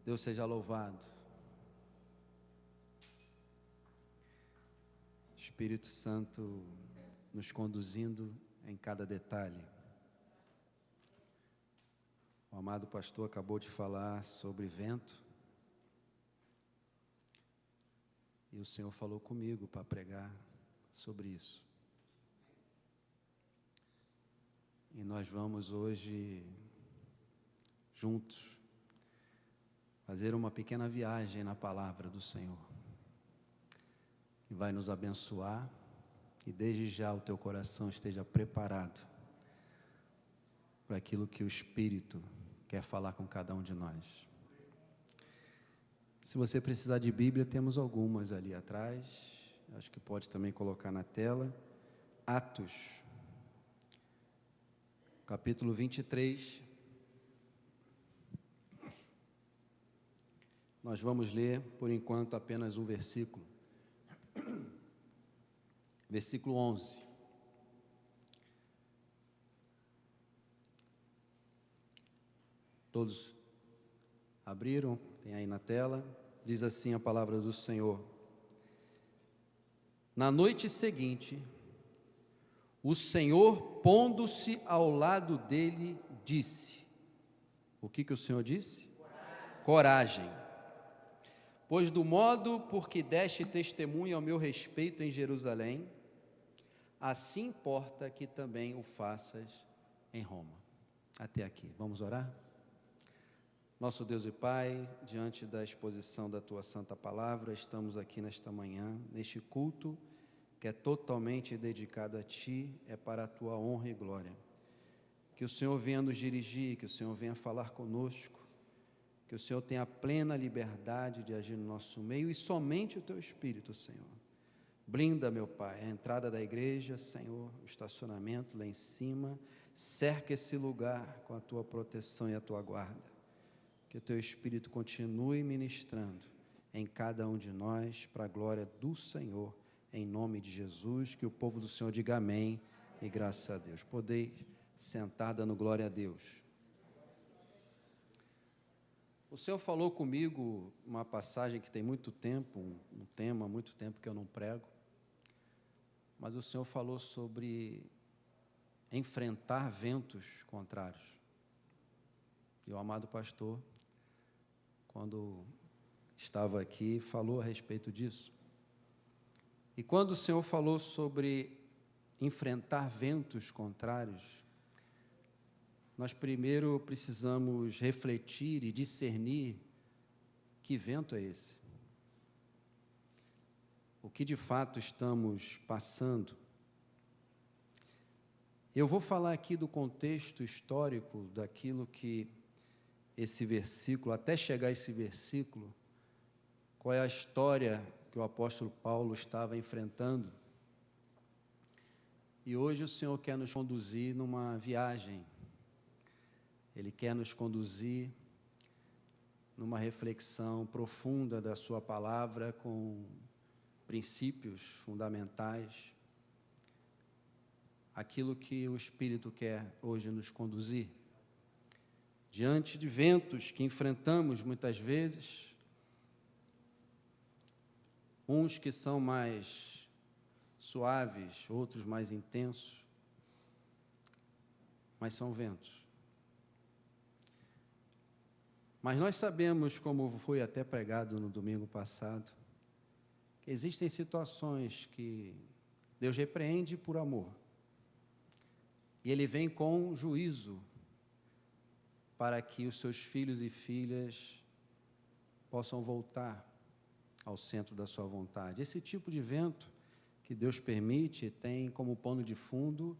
Deus seja louvado. Espírito Santo nos conduzindo em cada detalhe. O amado pastor acabou de falar sobre vento. E o Senhor falou comigo para pregar sobre isso. E nós vamos hoje, juntos, fazer uma pequena viagem na palavra do Senhor, que vai nos abençoar, e desde já o teu coração esteja preparado para aquilo que o Espírito quer falar com cada um de nós. Se você precisar de Bíblia, temos algumas ali atrás, acho que pode também colocar na tela. Atos, capítulo 23. Nós vamos ler, por enquanto, apenas um versículo. Versículo 11. Todos abriram? Tem aí na tela. Diz assim a palavra do Senhor. Na noite seguinte, o Senhor, pondo-se ao lado dele, disse. O que o Senhor disse? Coragem. Pois do modo por que deste testemunho ao meu respeito em Jerusalém, assim importa que também o faças em Roma. Até aqui. Vamos orar? Nosso Deus e Pai, diante da exposição da Tua Santa Palavra, estamos aqui nesta manhã, neste culto que é totalmente dedicado a Ti, é para a Tua honra e glória. Que o Senhor venha nos dirigir, que o Senhor venha falar conosco, que o Senhor tenha plena liberdade de agir no nosso meio e somente o Teu Espírito, Senhor. Blinda, meu Pai, a entrada da igreja, Senhor, o estacionamento lá em cima, cerca esse lugar com a Tua proteção e a Tua guarda. Que o Teu Espírito continue ministrando em cada um de nós, para a glória do Senhor, em nome de Jesus. Que o povo do Senhor diga amém e graças a Deus. Podeis sentar dando glória a Deus. O Senhor falou comigo uma passagem que tem muito tempo, um tema há muito tempo que eu não prego, mas o Senhor falou sobre enfrentar ventos contrários. E o amado pastor, quando estava aqui, falou a respeito disso. E quando o Senhor falou sobre enfrentar ventos contrários, nós primeiro precisamos refletir e discernir que vento é esse. O que de fato estamos passando. Eu vou falar aqui do contexto histórico daquilo que esse versículo, até chegar a esse versículo, qual é a história que o apóstolo Paulo estava enfrentando. E hoje o Senhor quer nos conduzir numa viagem. Ele quer nos conduzir numa reflexão profunda da sua palavra, com princípios fundamentais. Aquilo que o Espírito quer hoje nos conduzir. Diante de ventos que enfrentamos muitas vezes, uns que são mais suaves, outros mais intensos, mas são ventos. Mas nós sabemos, como foi até pregado no domingo passado, que existem situações que Deus repreende por amor, e Ele vem com juízo, para que os seus filhos e filhas possam voltar ao centro da sua vontade. Esse tipo de vento que Deus permite tem como pano de fundo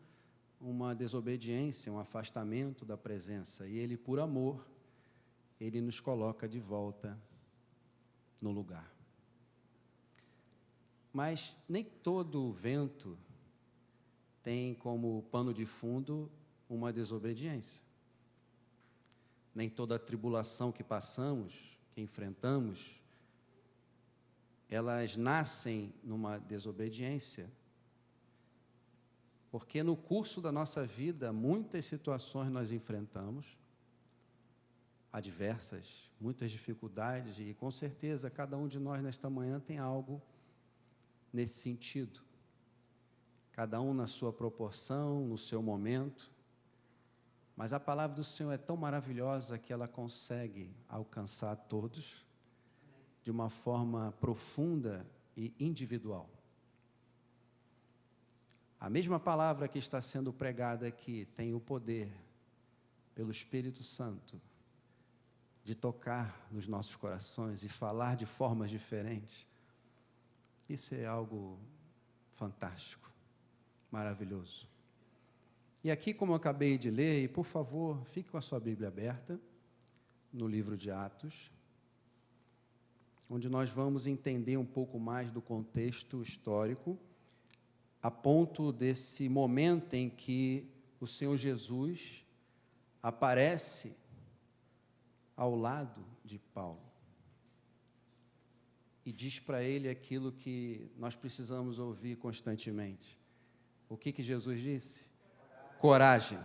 uma desobediência, um afastamento da presença. E Ele, por amor, Ele nos coloca de volta no lugar. Mas nem todo vento tem como pano de fundo uma desobediência. Nem toda a tribulação que passamos, que enfrentamos, elas nascem numa desobediência. Porque no curso da nossa vida, muitas situações nós enfrentamos, adversas, muitas dificuldades, e com certeza cada um de nós nesta manhã tem algo nesse sentido. Cada um na sua proporção, no seu momento, mas a palavra do Senhor é tão maravilhosa que ela consegue alcançar todos de uma forma profunda e individual. A mesma palavra que está sendo pregada aqui tem o poder, pelo Espírito Santo, de tocar nos nossos corações e falar de formas diferentes. Isso é algo fantástico, maravilhoso. E aqui, como eu acabei de ler, e por favor, fique com a sua Bíblia aberta, no livro de Atos, onde nós vamos entender um pouco mais do contexto histórico, a ponto desse momento em que o Senhor Jesus aparece ao lado de Paulo e diz para ele aquilo que nós precisamos ouvir constantemente. O que Jesus disse? Coragem.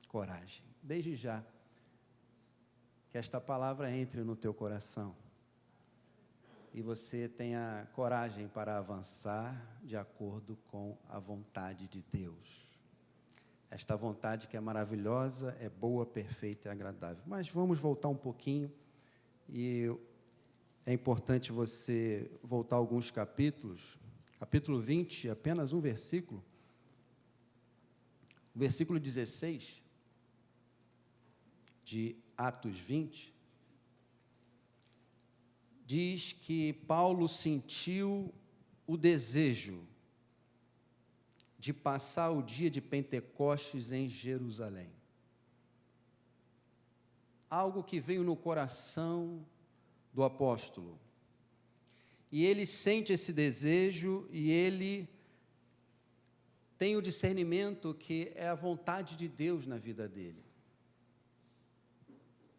Coragem. Desde já, que esta palavra entre no teu coração e você tenha coragem para avançar de acordo com a vontade de Deus. Esta vontade que é maravilhosa, é boa, perfeita e agradável. Mas vamos voltar um pouquinho, e é importante você voltar alguns capítulos. Capítulo 20, apenas um versículo. Versículo 16, de Atos 20, diz que Paulo sentiu o desejo de passar o dia de Pentecostes em Jerusalém. Algo que veio no coração do apóstolo. E ele sente esse desejo e ele tem o discernimento que é a vontade de Deus na vida dele.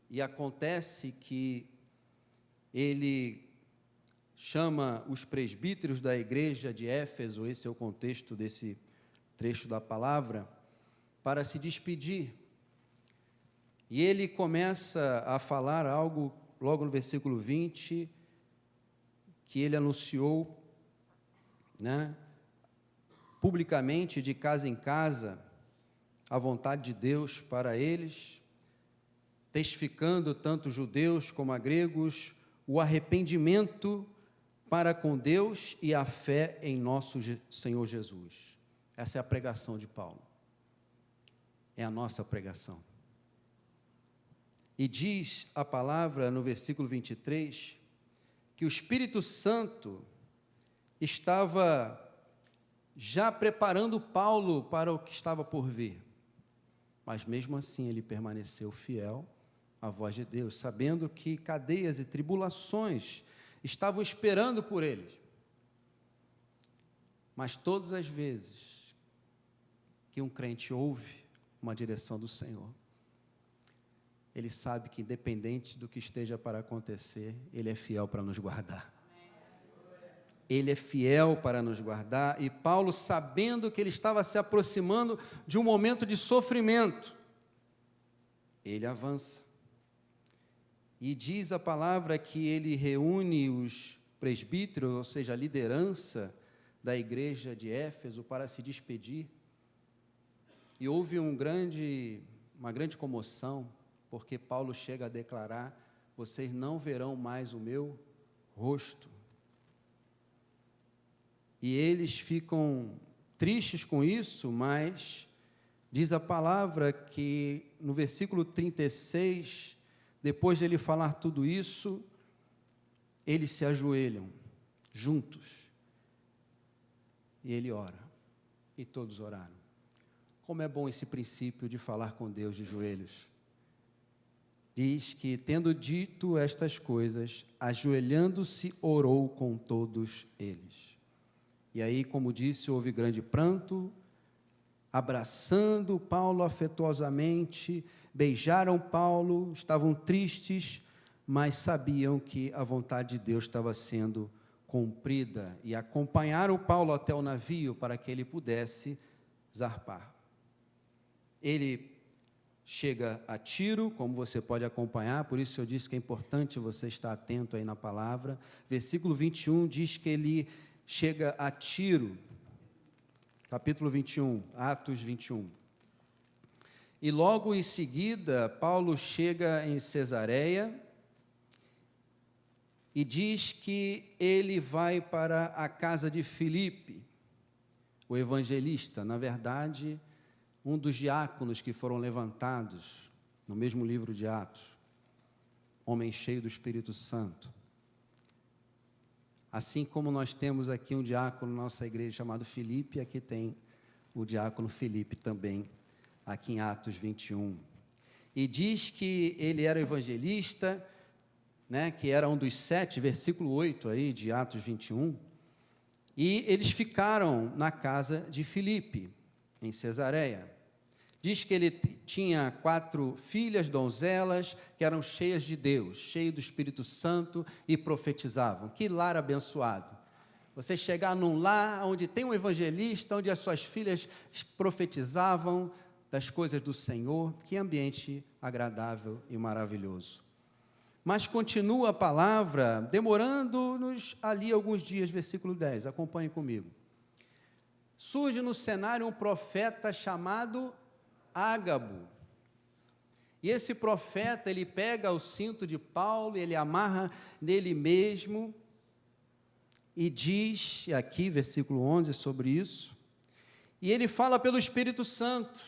E acontece que ele chama os presbíteros da igreja de Éfeso, esse é o contexto desse trecho da palavra, para se despedir. E ele começa a falar algo, logo no versículo 20, que ele anunciou, publicamente, de casa em casa, a vontade de Deus para eles, testificando tanto judeus como a gregos, o arrependimento para com Deus e a fé em nosso Senhor Jesus. Essa é a pregação de Paulo. É a nossa pregação. E diz a palavra no versículo 23, que o Espírito Santo estava já preparando Paulo para o que estava por vir. Mas mesmo assim ele permaneceu fiel à voz de Deus, sabendo que cadeias e tribulações estavam esperando por ele. Mas todas as vezes que um crente ouve uma direção do Senhor, ele sabe que independente do que esteja para acontecer, ele é fiel para nos guardar. Ele é fiel para nos guardar, e Paulo, sabendo que ele estava se aproximando de um momento de sofrimento, ele avança. E diz a palavra que ele reúne os presbíteros, ou seja, a liderança da igreja de Éfeso, para se despedir. E houve uma grande comoção, porque Paulo chega a declarar: vocês não verão mais o meu rosto. E eles ficam tristes com isso, mas diz a palavra que no versículo 36, depois de ele falar tudo isso, eles se ajoelham juntos. E ele ora. E todos oraram. Como é bom esse princípio de falar com Deus de joelhos. Diz que, tendo dito estas coisas, ajoelhando-se, orou com todos eles. E aí, como disse, houve grande pranto, abraçando Paulo afetuosamente, beijaram Paulo, estavam tristes, mas sabiam que a vontade de Deus estava sendo cumprida, e acompanharam Paulo até o navio para que ele pudesse zarpar. Ele chega a Tiro, como você pode acompanhar, por isso eu disse que é importante você estar atento aí na palavra. Versículo 21 diz que ele chega a Tiro, capítulo 21, Atos 21. E logo em seguida, Paulo chega em Cesareia e diz que ele vai para a casa de Filipe, o evangelista, na verdade, um dos diáconos que foram levantados no mesmo livro de Atos, homem cheio do Espírito Santo. Assim como nós temos aqui um diácono na nossa igreja chamado Filipe, aqui tem o diácono Filipe também, aqui em Atos 21. E diz que ele era evangelista, né, que era um dos 7, versículo 8 aí de Atos 21, e eles ficaram na casa de Filipe, em Cesareia. Diz que ele tinha 4 filhas, donzelas, que eram cheias de Deus, cheias do Espírito Santo e profetizavam. Que lar abençoado! Você chegar num lar onde tem um evangelista, onde as suas filhas profetizavam das coisas do Senhor, que ambiente agradável e maravilhoso. Mas continua a palavra, demorando-nos ali alguns dias, versículo 10, acompanhe comigo. Surge no cenário um profeta chamado Ágabo. E esse profeta, ele pega o cinto de Paulo, ele amarra nele mesmo, e diz, aqui, versículo 11, sobre isso, e ele fala pelo Espírito Santo: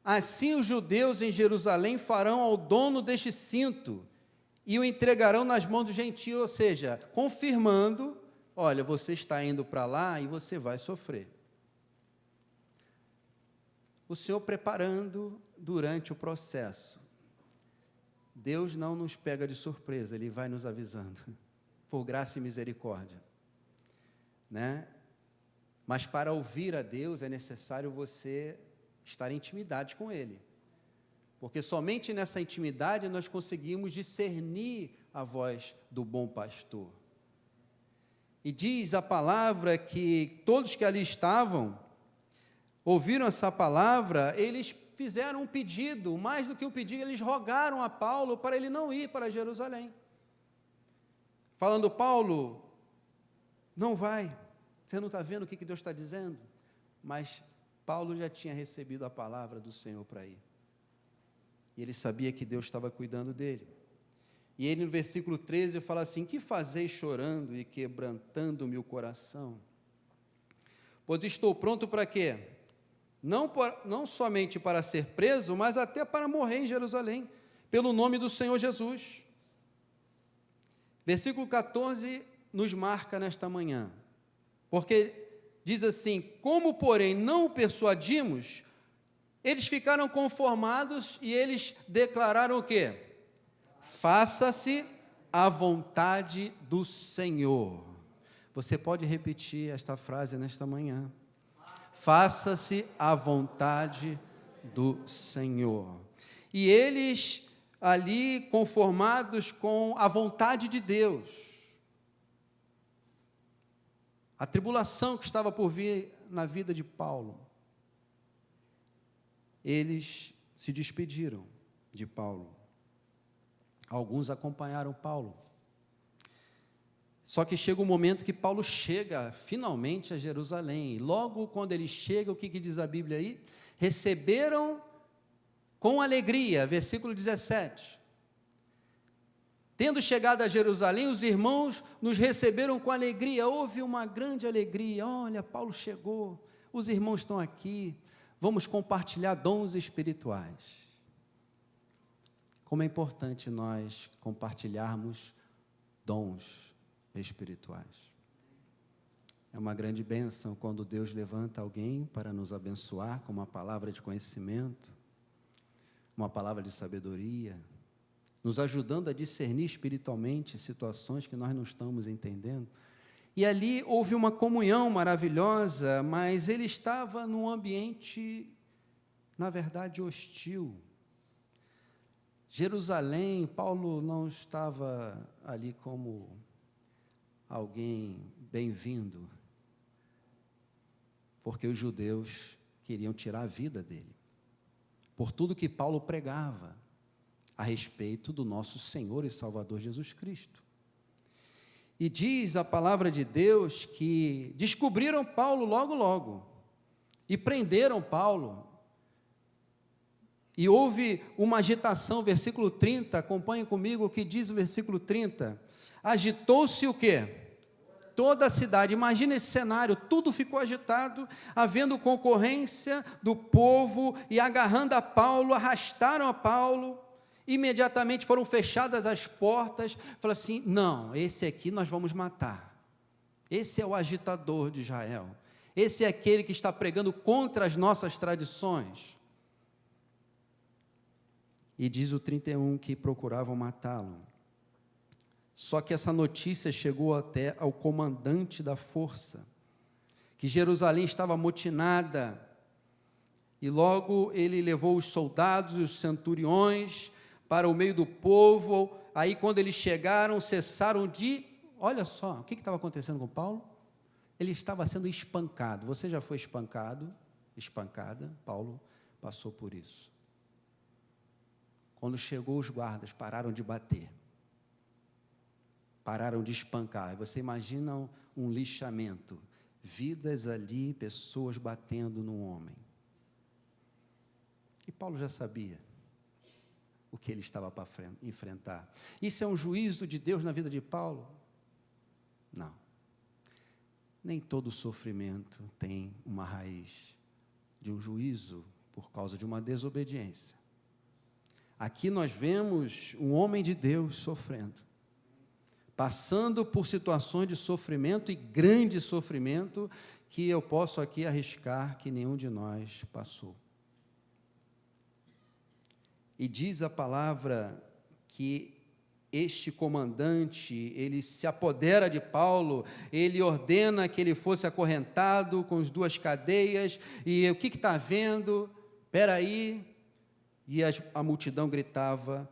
assim os judeus em Jerusalém farão ao dono deste cinto, e o entregarão nas mãos do gentio, ou seja, confirmando, olha, você está indo para lá e você vai sofrer. O Senhor preparando durante o processo. Deus não nos pega de surpresa, Ele vai nos avisando, por graça e misericórdia, né? Mas para ouvir a Deus é necessário você estar em intimidade com Ele, porque somente nessa intimidade nós conseguimos discernir a voz do bom pastor. E diz a palavra que todos que ali estavam, ouviram essa palavra, eles fizeram um pedido, mais do que um pedido, eles rogaram a Paulo para ele não ir para Jerusalém. Falando: Paulo, não vai, você não está vendo o que Deus está dizendo? Mas Paulo já tinha recebido a palavra do Senhor para ir. E ele sabia que Deus estava cuidando dele. E ele no versículo 13 fala assim: que fazeis chorando e quebrantando-me o coração? Pois estou pronto para quê? Não somente para ser preso, mas até para morrer em Jerusalém, pelo nome do Senhor Jesus. Versículo 14 nos marca nesta manhã, porque diz assim: como, porém, não o persuadimos, eles ficaram conformados e eles declararam o quê? Faça-se a vontade do Senhor. Você pode repetir esta frase nesta manhã. Faça-se a vontade do Senhor. E eles ali conformados com a vontade de Deus, a tribulação que estava por vir na vida de Paulo, eles se despediram de Paulo. Alguns acompanharam Paulo. Só que chega um momento que Paulo chega finalmente a Jerusalém, e logo quando ele chega, o que diz a Bíblia aí? Receberam com alegria, versículo 17. Tendo chegado a Jerusalém, os irmãos nos receberam com alegria, houve uma grande alegria. Olha, Paulo chegou, os irmãos estão aqui, vamos compartilhar dons espirituais. Como é importante nós compartilharmos dons espirituais. É uma grande bênção quando Deus levanta alguém para nos abençoar com uma palavra de conhecimento, uma palavra de sabedoria, nos ajudando a discernir espiritualmente situações que nós não estamos entendendo. E ali houve uma comunhão maravilhosa, mas ele estava num ambiente, na verdade, hostil. Jerusalém, Paulo não estava ali como alguém bem-vindo, porque os judeus queriam tirar a vida dele. por tudo que Paulo pregava a respeito do nosso Senhor e Salvador Jesus Cristo. E diz a palavra de Deus que descobriram Paulo logo, e prenderam Paulo, e houve uma agitação, versículo 30, acompanhem comigo o que diz o versículo 30, agitou-se o quê? Toda a cidade, imagina esse cenário, tudo ficou agitado, havendo concorrência do povo, e agarrando a Paulo, arrastaram a Paulo, imediatamente foram fechadas as portas, falaram assim, não, esse aqui nós vamos matar, esse é o agitador de Israel, esse é aquele que está pregando contra as nossas tradições. E diz o 31 que procuravam matá-lo. Só que essa notícia chegou até ao comandante da força, que Jerusalém estava amotinada, e logo ele levou os soldados e os centuriões para o meio do povo. Aí quando eles chegaram, cessaram de... Olha só, o que estava acontecendo com Paulo? Ele estava sendo espancado. Você já foi espancado? Espancada? Paulo passou por isso. Quando chegou, os guardas pararam de bater, pararam de espancar. Você imagina um lixamento, vidas ali, pessoas batendo num homem. E Paulo já sabia o que ele estava para enfrentar. Isso é um juízo de Deus na vida de Paulo? Não. Nem todo sofrimento tem uma raiz de um juízo por causa de uma desobediência. Aqui nós vemos um homem de Deus sofrendo, passando por situações de sofrimento e grande sofrimento, que eu posso aqui arriscar que nenhum de nós passou. E diz a palavra que este comandante, ele se apodera de Paulo, ele ordena que ele fosse acorrentado com as 2 cadeias, e o que está havendo? Espera aí. E a multidão gritava,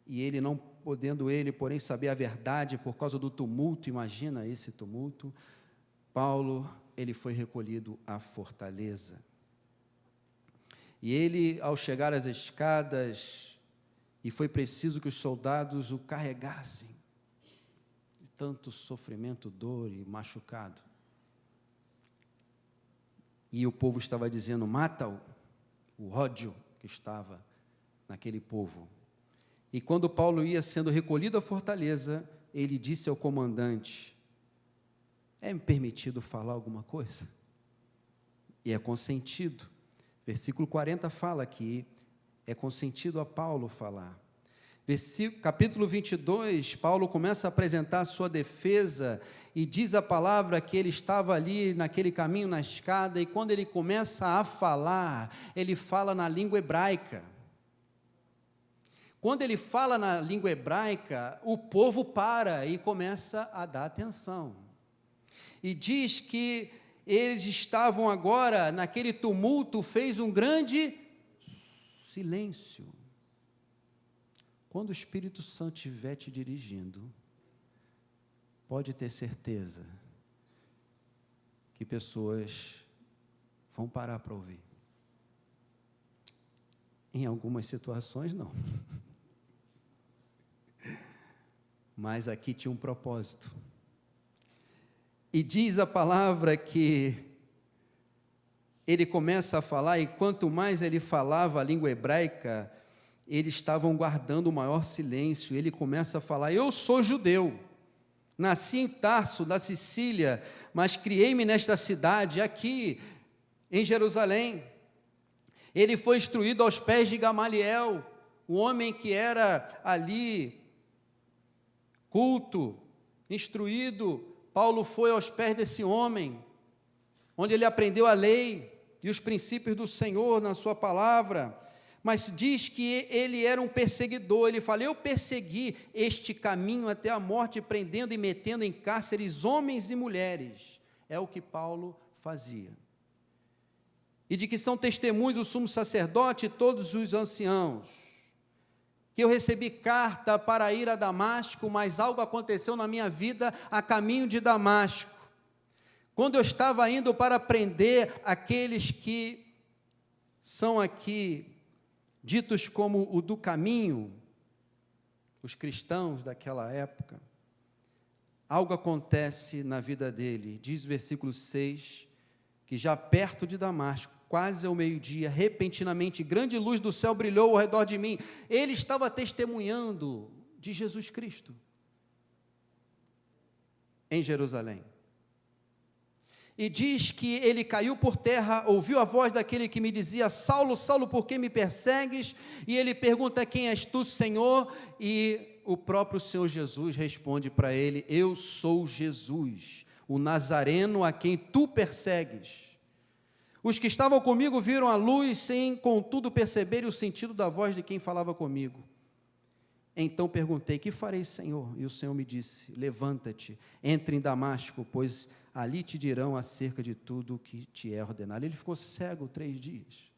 e ele não podendo porém saber a verdade por causa do tumulto, imagina esse tumulto, Paulo, ele foi recolhido à fortaleza. E ele, ao chegar às escadas, e foi preciso que os soldados o carregassem, de tanto sofrimento, dor e machucado. E o povo estava dizendo, mata-o, o ódio que estava naquele povo. E quando Paulo ia sendo recolhido à fortaleza, ele disse ao comandante, é-me permitido falar alguma coisa? E é consentido. Versículo 40 fala que é consentido a Paulo falar. Capítulo 22, Paulo começa a apresentar a sua defesa, e diz a palavra que ele estava ali naquele caminho, na escada, e quando ele começa a falar, ele fala na língua hebraica. Quando ele fala na língua hebraica, o povo para e começa a dar atenção. E diz que eles estavam agora, naquele tumulto, fez um grande silêncio. Quando o Espírito Santo estiver te dirigindo, pode ter certeza que pessoas vão parar para ouvir. Em algumas situações, não. Mas aqui tinha um propósito. E diz a palavra que ele começa a falar, e quanto mais ele falava a língua hebraica, eles estavam guardando o maior silêncio. Ele começa a falar, eu sou judeu, nasci em Tarso, da Sicília, mas criei-me nesta cidade, aqui em Jerusalém. Ele foi instruído aos pés de Gamaliel, o homem que era ali culto, instruído. Paulo foi aos pés desse homem, onde ele aprendeu a lei e os princípios do Senhor na sua palavra. Mas diz que ele era um perseguidor. Ele fala, eu persegui este caminho até a morte, prendendo e metendo em cárceres homens e mulheres. É o que Paulo fazia. E de que são testemunhos o sumo sacerdote e todos os anciãos, que eu recebi carta para ir a Damasco, mas algo aconteceu na minha vida a caminho de Damasco. Quando eu estava indo para prender aqueles que são aqui ditos como o do caminho, os cristãos daquela época, algo acontece na vida dele. Diz o versículo 6, que já perto de Damasco, quase ao meio-dia, repentinamente, grande luz do céu brilhou ao redor de mim. Ele estava testemunhando de Jesus Cristo em Jerusalém. E diz que ele caiu por terra, ouviu a voz daquele que me dizia: Saulo, Saulo, por que me persegues? E ele pergunta: quem és tu, Senhor? E o próprio Senhor Jesus responde para ele: eu sou Jesus, o Nazareno a quem tu persegues. Os que estavam comigo viram a luz, sem contudo perceberem o sentido da voz de quem falava comigo. Então perguntei: que farei, Senhor? E o Senhor me disse: levanta-te, entre em Damasco, pois ali te dirão acerca de tudo o que te é ordenado. Ele ficou cego 3 dias.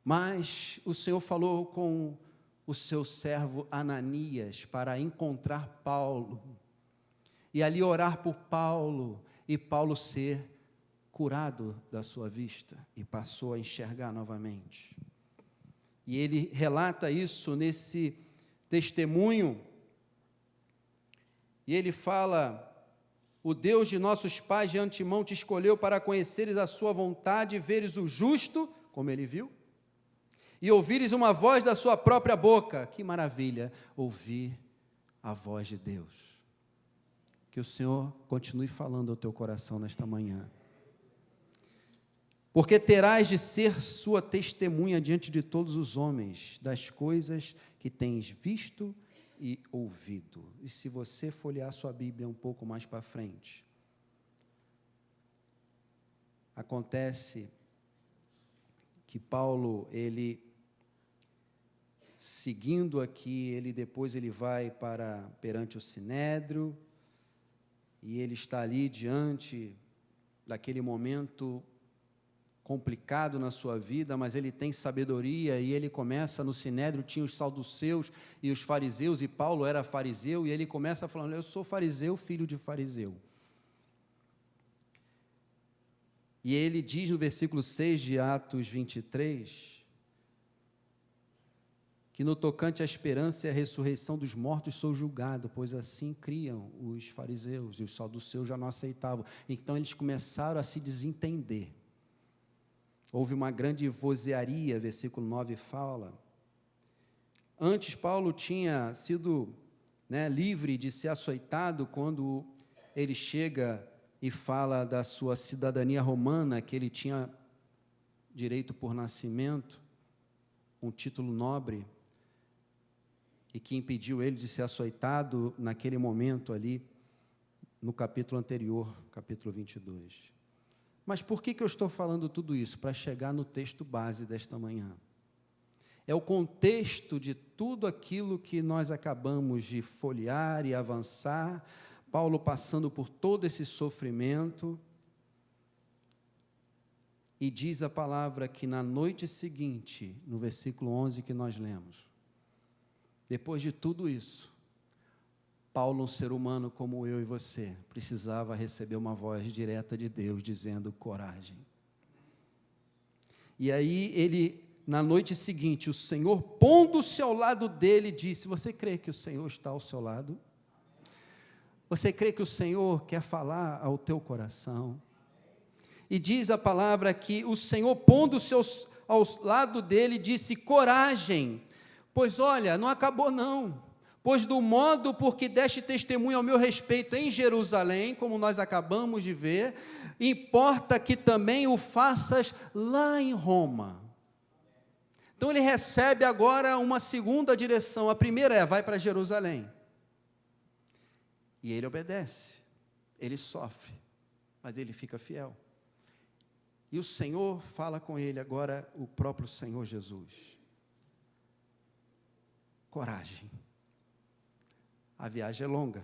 Mas o Senhor falou com o seu servo Ananias para encontrar Paulo, e ali orar por Paulo, e Paulo ser curado da sua vista, e passou a enxergar novamente. E ele relata isso nesse testemunho, e ele fala: o Deus de nossos pais de antemão te escolheu para conheceres a sua vontade, veres o justo, como ele viu, e ouvires uma voz da sua própria boca. Que maravilha, ouvir a voz de Deus. Que o Senhor continue falando ao teu coração nesta manhã. Porque terás de ser sua testemunha diante de todos os homens, das coisas que tens visto e ouvido. E se você folhear sua Bíblia um pouco mais para frente, acontece que Paulo, ele, seguindo aqui, depois ele vai perante o Sinédrio, e ele está ali diante daquele momento complicado na sua vida, mas ele tem sabedoria, e ele começa no Sinédrio, tinha os saduceus e os fariseus, e Paulo era fariseu, e ele começa falando: eu sou fariseu, filho de fariseu. E ele diz no versículo 6 de Atos 23, que no tocante à esperança e à ressurreição dos mortos sou julgado, pois assim criam os fariseus, e os saduceus já não aceitavam. Então eles começaram a se desentender. Houve uma grande vozearia, versículo 9 fala. Antes Paulo tinha sido livre de ser açoitado, quando ele chega e fala da sua cidadania romana, que ele tinha direito por nascimento, um título nobre, e que impediu ele de ser açoitado naquele momento ali, no capítulo anterior, capítulo 22. Mas por que eu estou falando tudo isso? Para chegar no texto base desta manhã. É o contexto de tudo aquilo que nós acabamos de folhear e avançar, Paulo passando por todo esse sofrimento, e diz a palavra que na noite seguinte, no versículo 11 que nós lemos, depois de tudo isso, Paulo, um ser humano como eu e você, precisava receber uma voz direta de Deus, dizendo: coragem. E aí ele, na noite seguinte, o Senhor, pondo-se ao lado dele, disse: você crê que o Senhor está ao seu lado? Você crê que o Senhor quer falar ao teu coração? E diz a palavra que o Senhor, pondo-se ao lado dele, disse: coragem, pois olha, não acabou não. Pois do modo por que deste testemunho ao meu respeito em Jerusalém, como nós acabamos de ver, importa que também o faças lá em Roma. Então ele recebe agora uma segunda direção. A primeira é: vai para Jerusalém. E ele obedece, ele sofre, mas ele fica fiel. E o Senhor fala com ele agora, o próprio Senhor Jesus: coragem. A viagem é longa,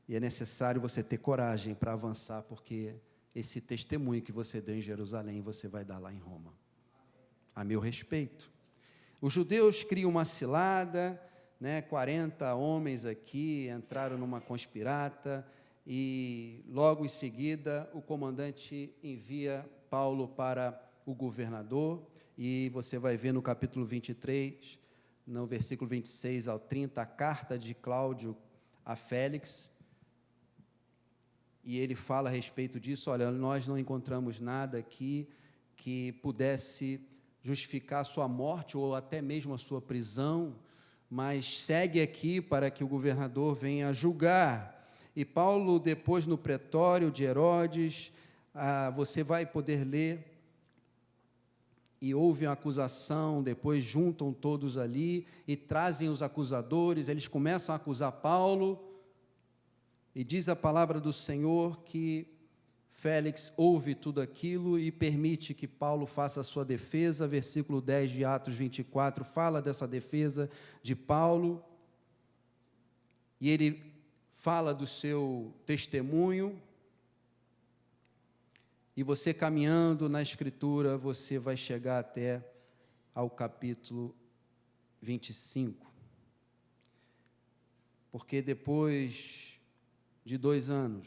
e é necessário você ter coragem para avançar, porque esse testemunho que você deu em Jerusalém, você vai dar lá em Roma, a meu respeito. Os judeus criam uma cilada, 40 homens aqui entraram numa conspirata, e logo em seguida o comandante envia Paulo para o governador, e você vai ver no capítulo 23, no versículo 26 ao 30, a carta de Cláudio a Félix, e ele fala a respeito disso. Olha, nós não encontramos nada aqui que pudesse justificar a sua morte ou até mesmo a sua prisão, mas segue aqui para que o governador venha julgar. E Paulo, depois no pretório de Herodes, você vai poder ler, e houve uma acusação, depois juntam todos ali e trazem os acusadores, eles começam a acusar Paulo, e diz a palavra do Senhor que Félix ouve tudo aquilo e permite que Paulo faça a sua defesa. Versículo 10 de Atos 24 fala dessa defesa de Paulo, e ele fala do seu testemunho, e você caminhando na Escritura, você vai chegar até ao capítulo 25, porque depois de 2 anos,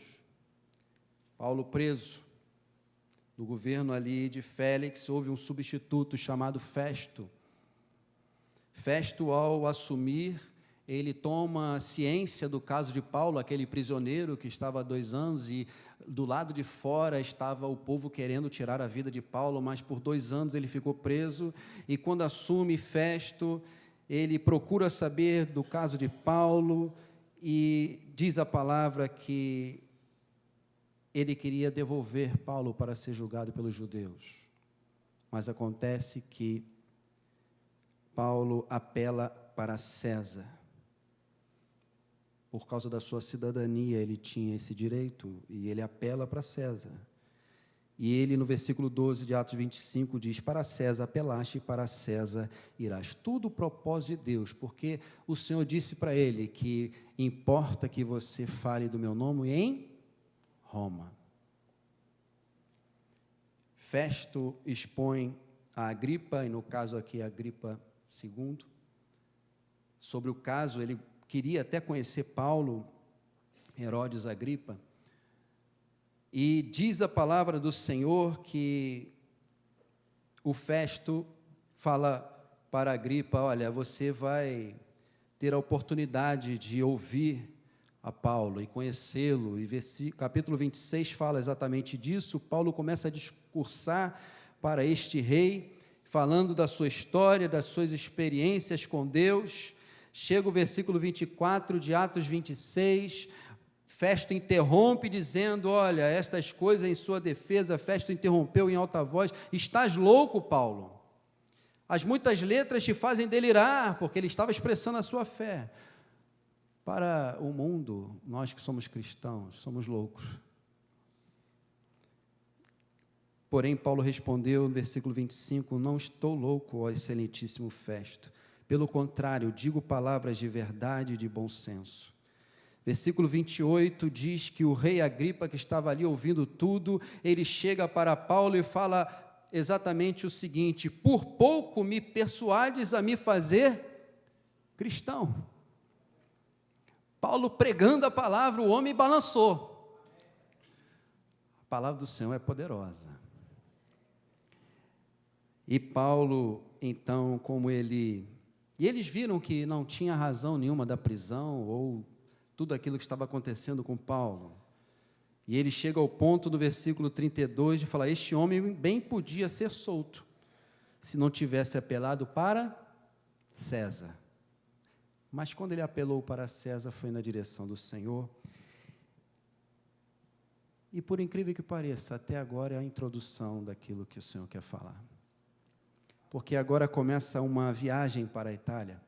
Paulo preso, no governo ali de Félix, houve um substituto chamado Festo. Festo, ao assumir, ele toma ciência do caso de Paulo, aquele prisioneiro que estava há 2 anos, e do lado de fora estava o povo querendo tirar a vida de Paulo, mas por 2 anos ele ficou preso, e quando assume Festo, ele procura saber do caso de Paulo, e diz a palavra que ele queria devolver Paulo para ser julgado pelos judeus, mas acontece que Paulo apela para César. Por causa da sua cidadania, ele tinha esse direito, e ele apela para César. E ele, no versículo 12 de Atos 25, diz: para César apelaste, e para César irás. Tudo propósito de Deus, porque o Senhor disse para ele que importa que você fale do meu nome em Roma. Festo expõe a Agripa, e no caso aqui Agripa II, sobre o caso. Ele queria até conhecer Paulo, Herodes Agripa, e diz a palavra do Senhor que o Festo fala para Agripa: olha, você vai ter a oportunidade de ouvir a Paulo e conhecê-lo, e capítulo 26 fala exatamente disso. Paulo começa a discursar para este rei, falando da sua história, das suas experiências com Deus. Chega o versículo 24 de Atos 26, Festo interrompe dizendo: olha, estas coisas em sua defesa. Festo interrompeu em alta voz: estás louco, Paulo? As muitas letras te fazem delirar, porque ele estava expressando a sua fé. Para o mundo, nós que somos cristãos, somos loucos. Porém, Paulo respondeu no versículo 25: não estou louco, ó excelentíssimo Festo. Pelo contrário, digo palavras de verdade e de bom senso. Versículo 28 diz que o rei Agripa, que estava ali ouvindo tudo, ele chega para Paulo e fala exatamente o seguinte: por pouco me persuades a me fazer cristão. Paulo pregando a palavra, o homem balançou. A palavra do Senhor é poderosa. E Paulo, então, e eles viram que não tinha razão nenhuma da prisão, ou tudo aquilo que estava acontecendo com Paulo. E ele chega ao ponto do versículo 32 de falar: este homem bem podia ser solto, se não tivesse apelado para César. Mas quando ele apelou para César, foi na direção do Senhor. E por incrível que pareça, até agora é a introdução daquilo que o Senhor quer falar. Porque agora começa uma viagem para a Itália,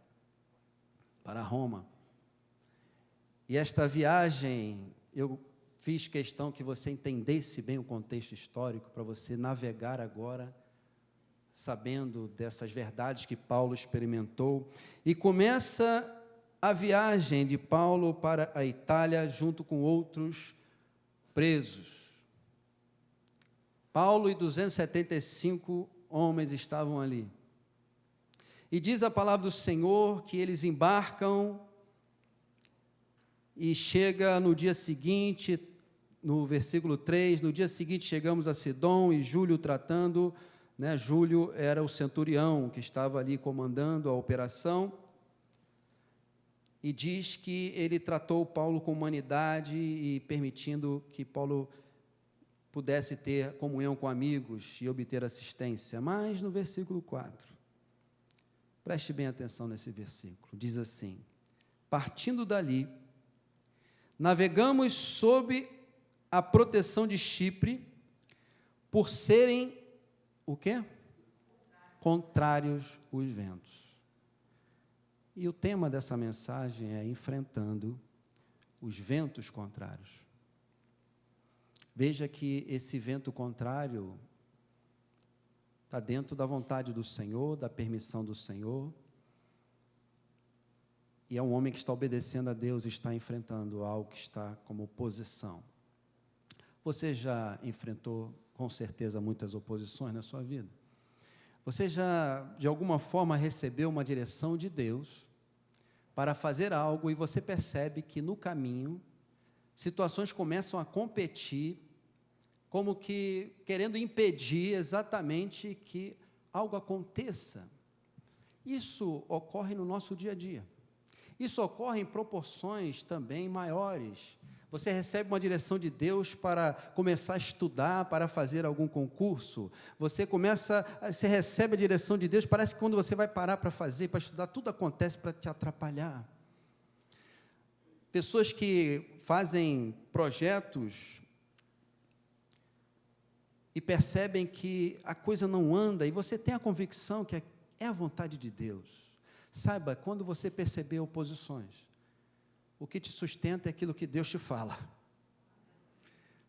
para Roma. E esta viagem, eu fiz questão que você entendesse bem o contexto histórico, para você navegar agora, sabendo dessas verdades que Paulo experimentou. E começa a viagem de Paulo para a Itália, junto com outros presos. Paulo e 275 homens estavam ali. E diz a palavra do Senhor que eles embarcam, e chega no dia seguinte, no versículo 3, no dia seguinte chegamos a Sidom, e Júlio, tratando né? Júlio era o centurião que estava ali comandando a operação, e diz que ele tratou Paulo com humanidade e permitindo que Paulo pudesse ter comunhão com amigos e obter assistência. Mas no versículo 4, preste bem atenção nesse versículo, diz assim: partindo dali, navegamos sob a proteção de Chipre, por serem, o quê? Contrários os ventos. E o tema dessa mensagem é enfrentando os ventos contrários. Veja que esse vento contrário está dentro da vontade do Senhor, da permissão do Senhor, e é um homem que está obedecendo a Deus e está enfrentando algo que está como oposição. Você já enfrentou, com certeza, muitas oposições na sua vida? Você já, de alguma forma, recebeu uma direção de Deus para fazer algo e você percebe que no caminho, situações começam a competir, como que querendo impedir exatamente que algo aconteça. Isso ocorre no nosso dia a dia. Isso ocorre em proporções também maiores. Você recebe uma direção de Deus para começar a estudar, para fazer algum concurso. Você recebe a direção de Deus, parece que quando você vai parar para fazer, para estudar, tudo acontece para te atrapalhar. Pessoas que fazem projetos e percebem que a coisa não anda, e você tem a convicção que é a vontade de Deus. Saiba, quando você perceber oposições, o que te sustenta é aquilo que Deus te fala.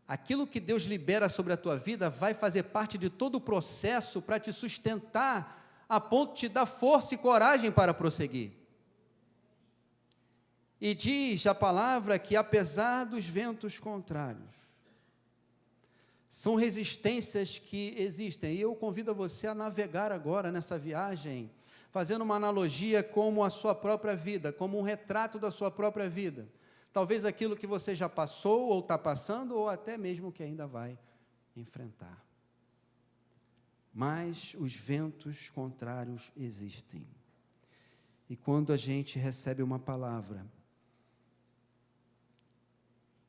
Aquilo que Deus libera sobre a tua vida vai fazer parte de todo o processo para te sustentar, a ponto de te dar força e coragem para prosseguir. E diz a palavra que apesar dos ventos contrários, são resistências que existem. E eu convido você a navegar agora nessa viagem, fazendo uma analogia como a sua própria vida, como um retrato da sua própria vida. Talvez aquilo que você já passou, ou está passando, ou até mesmo que ainda vai enfrentar. Mas os ventos contrários existem. E quando a gente recebe uma palavra,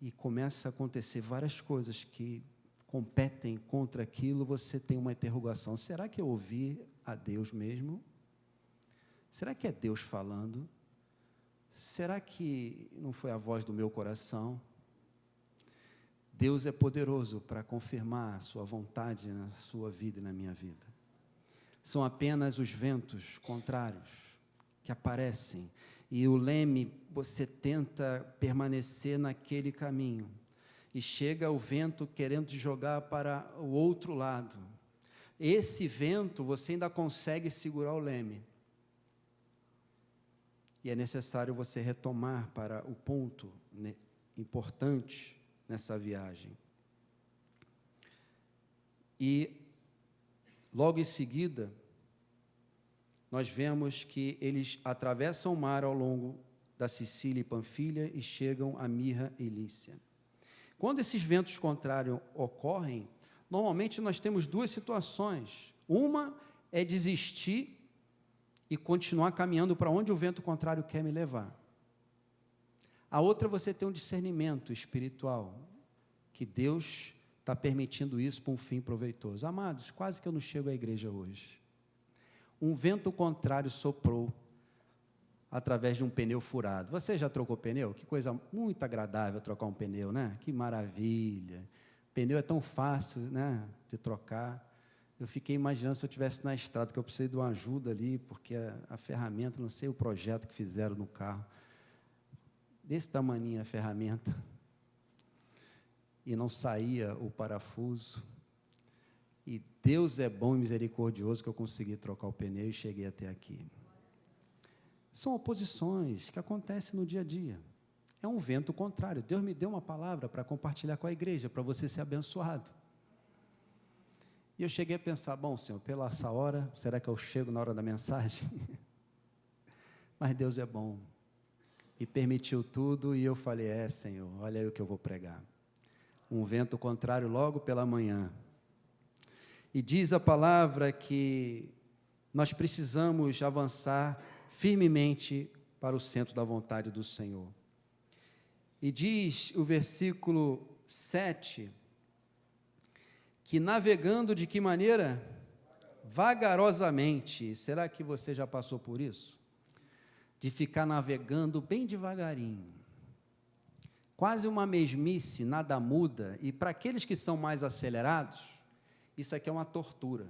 e começa a acontecer várias coisas que competem contra aquilo, você tem uma interrogação: será que eu ouvi a Deus mesmo? Será que é Deus falando? Será que não foi a voz do meu coração? Deus é poderoso para confirmar a sua vontade na sua vida e na minha vida. São apenas os ventos contrários que aparecem, e o leme, você tenta permanecer naquele caminho, e chega o vento querendo te jogar para o outro lado. Esse vento, você ainda consegue segurar o leme, e é necessário você retomar para o ponto importante nessa viagem. E logo em seguida, nós vemos que eles atravessam o mar ao longo da Sicília e Panfilha e chegam a Mirra e Lícia. Quando esses ventos contrários ocorrem, normalmente nós temos duas situações. Uma é desistir e continuar caminhando para onde o vento contrário quer me levar. A outra é você ter um discernimento espiritual, que Deus está permitindo isso para um fim proveitoso. Amados, quase que eu não chego à igreja hoje. Um vento contrário soprou através de um pneu furado. Você já trocou pneu? Que coisa muito agradável trocar um pneu, né? Que maravilha. Pneu é tão fácil, né, de trocar. Eu fiquei imaginando se eu estivesse na estrada, que eu precisei de uma ajuda ali, porque a ferramenta, não sei o projeto que fizeram no carro, desse tamanho a ferramenta, e não saía o parafuso. E Deus é bom e misericordioso que eu consegui trocar o pneu e cheguei até aqui. São oposições que acontecem no dia a dia. É um vento contrário. Deus me deu uma palavra para compartilhar com a igreja, para você ser abençoado. E eu cheguei a pensar: bom, Senhor, pela essa hora, será que eu chego na hora da mensagem? Mas Deus é bom. E permitiu tudo, e eu falei: Senhor, olha aí o que eu vou pregar. Um vento contrário logo pela manhã. E diz a palavra que nós precisamos avançar firmemente para o centro da vontade do Senhor. E diz o versículo 7, que navegando de que maneira? Vagarosamente. Será que você já passou por isso? De ficar navegando bem devagarinho. Quase uma mesmice, nada muda. E para aqueles que são mais acelerados, isso aqui é uma tortura.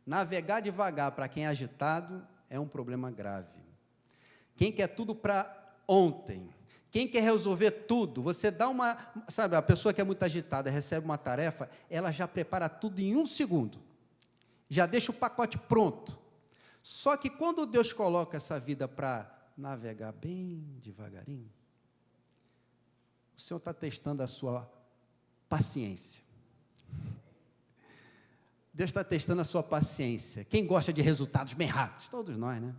Navegar devagar para quem é agitado é um problema grave. Quem quer tudo para ontem, quem quer resolver tudo, você dá uma... Sabe, a pessoa que é muito agitada, recebe uma tarefa, ela já prepara tudo em 1 segundo. Já deixa o pacote pronto. Só que quando Deus coloca essa vida para navegar bem devagarinho, o Senhor está testando a sua paciência. Deus está testando a sua paciência. Quem gosta de resultados bem rápidos? Todos nós, né?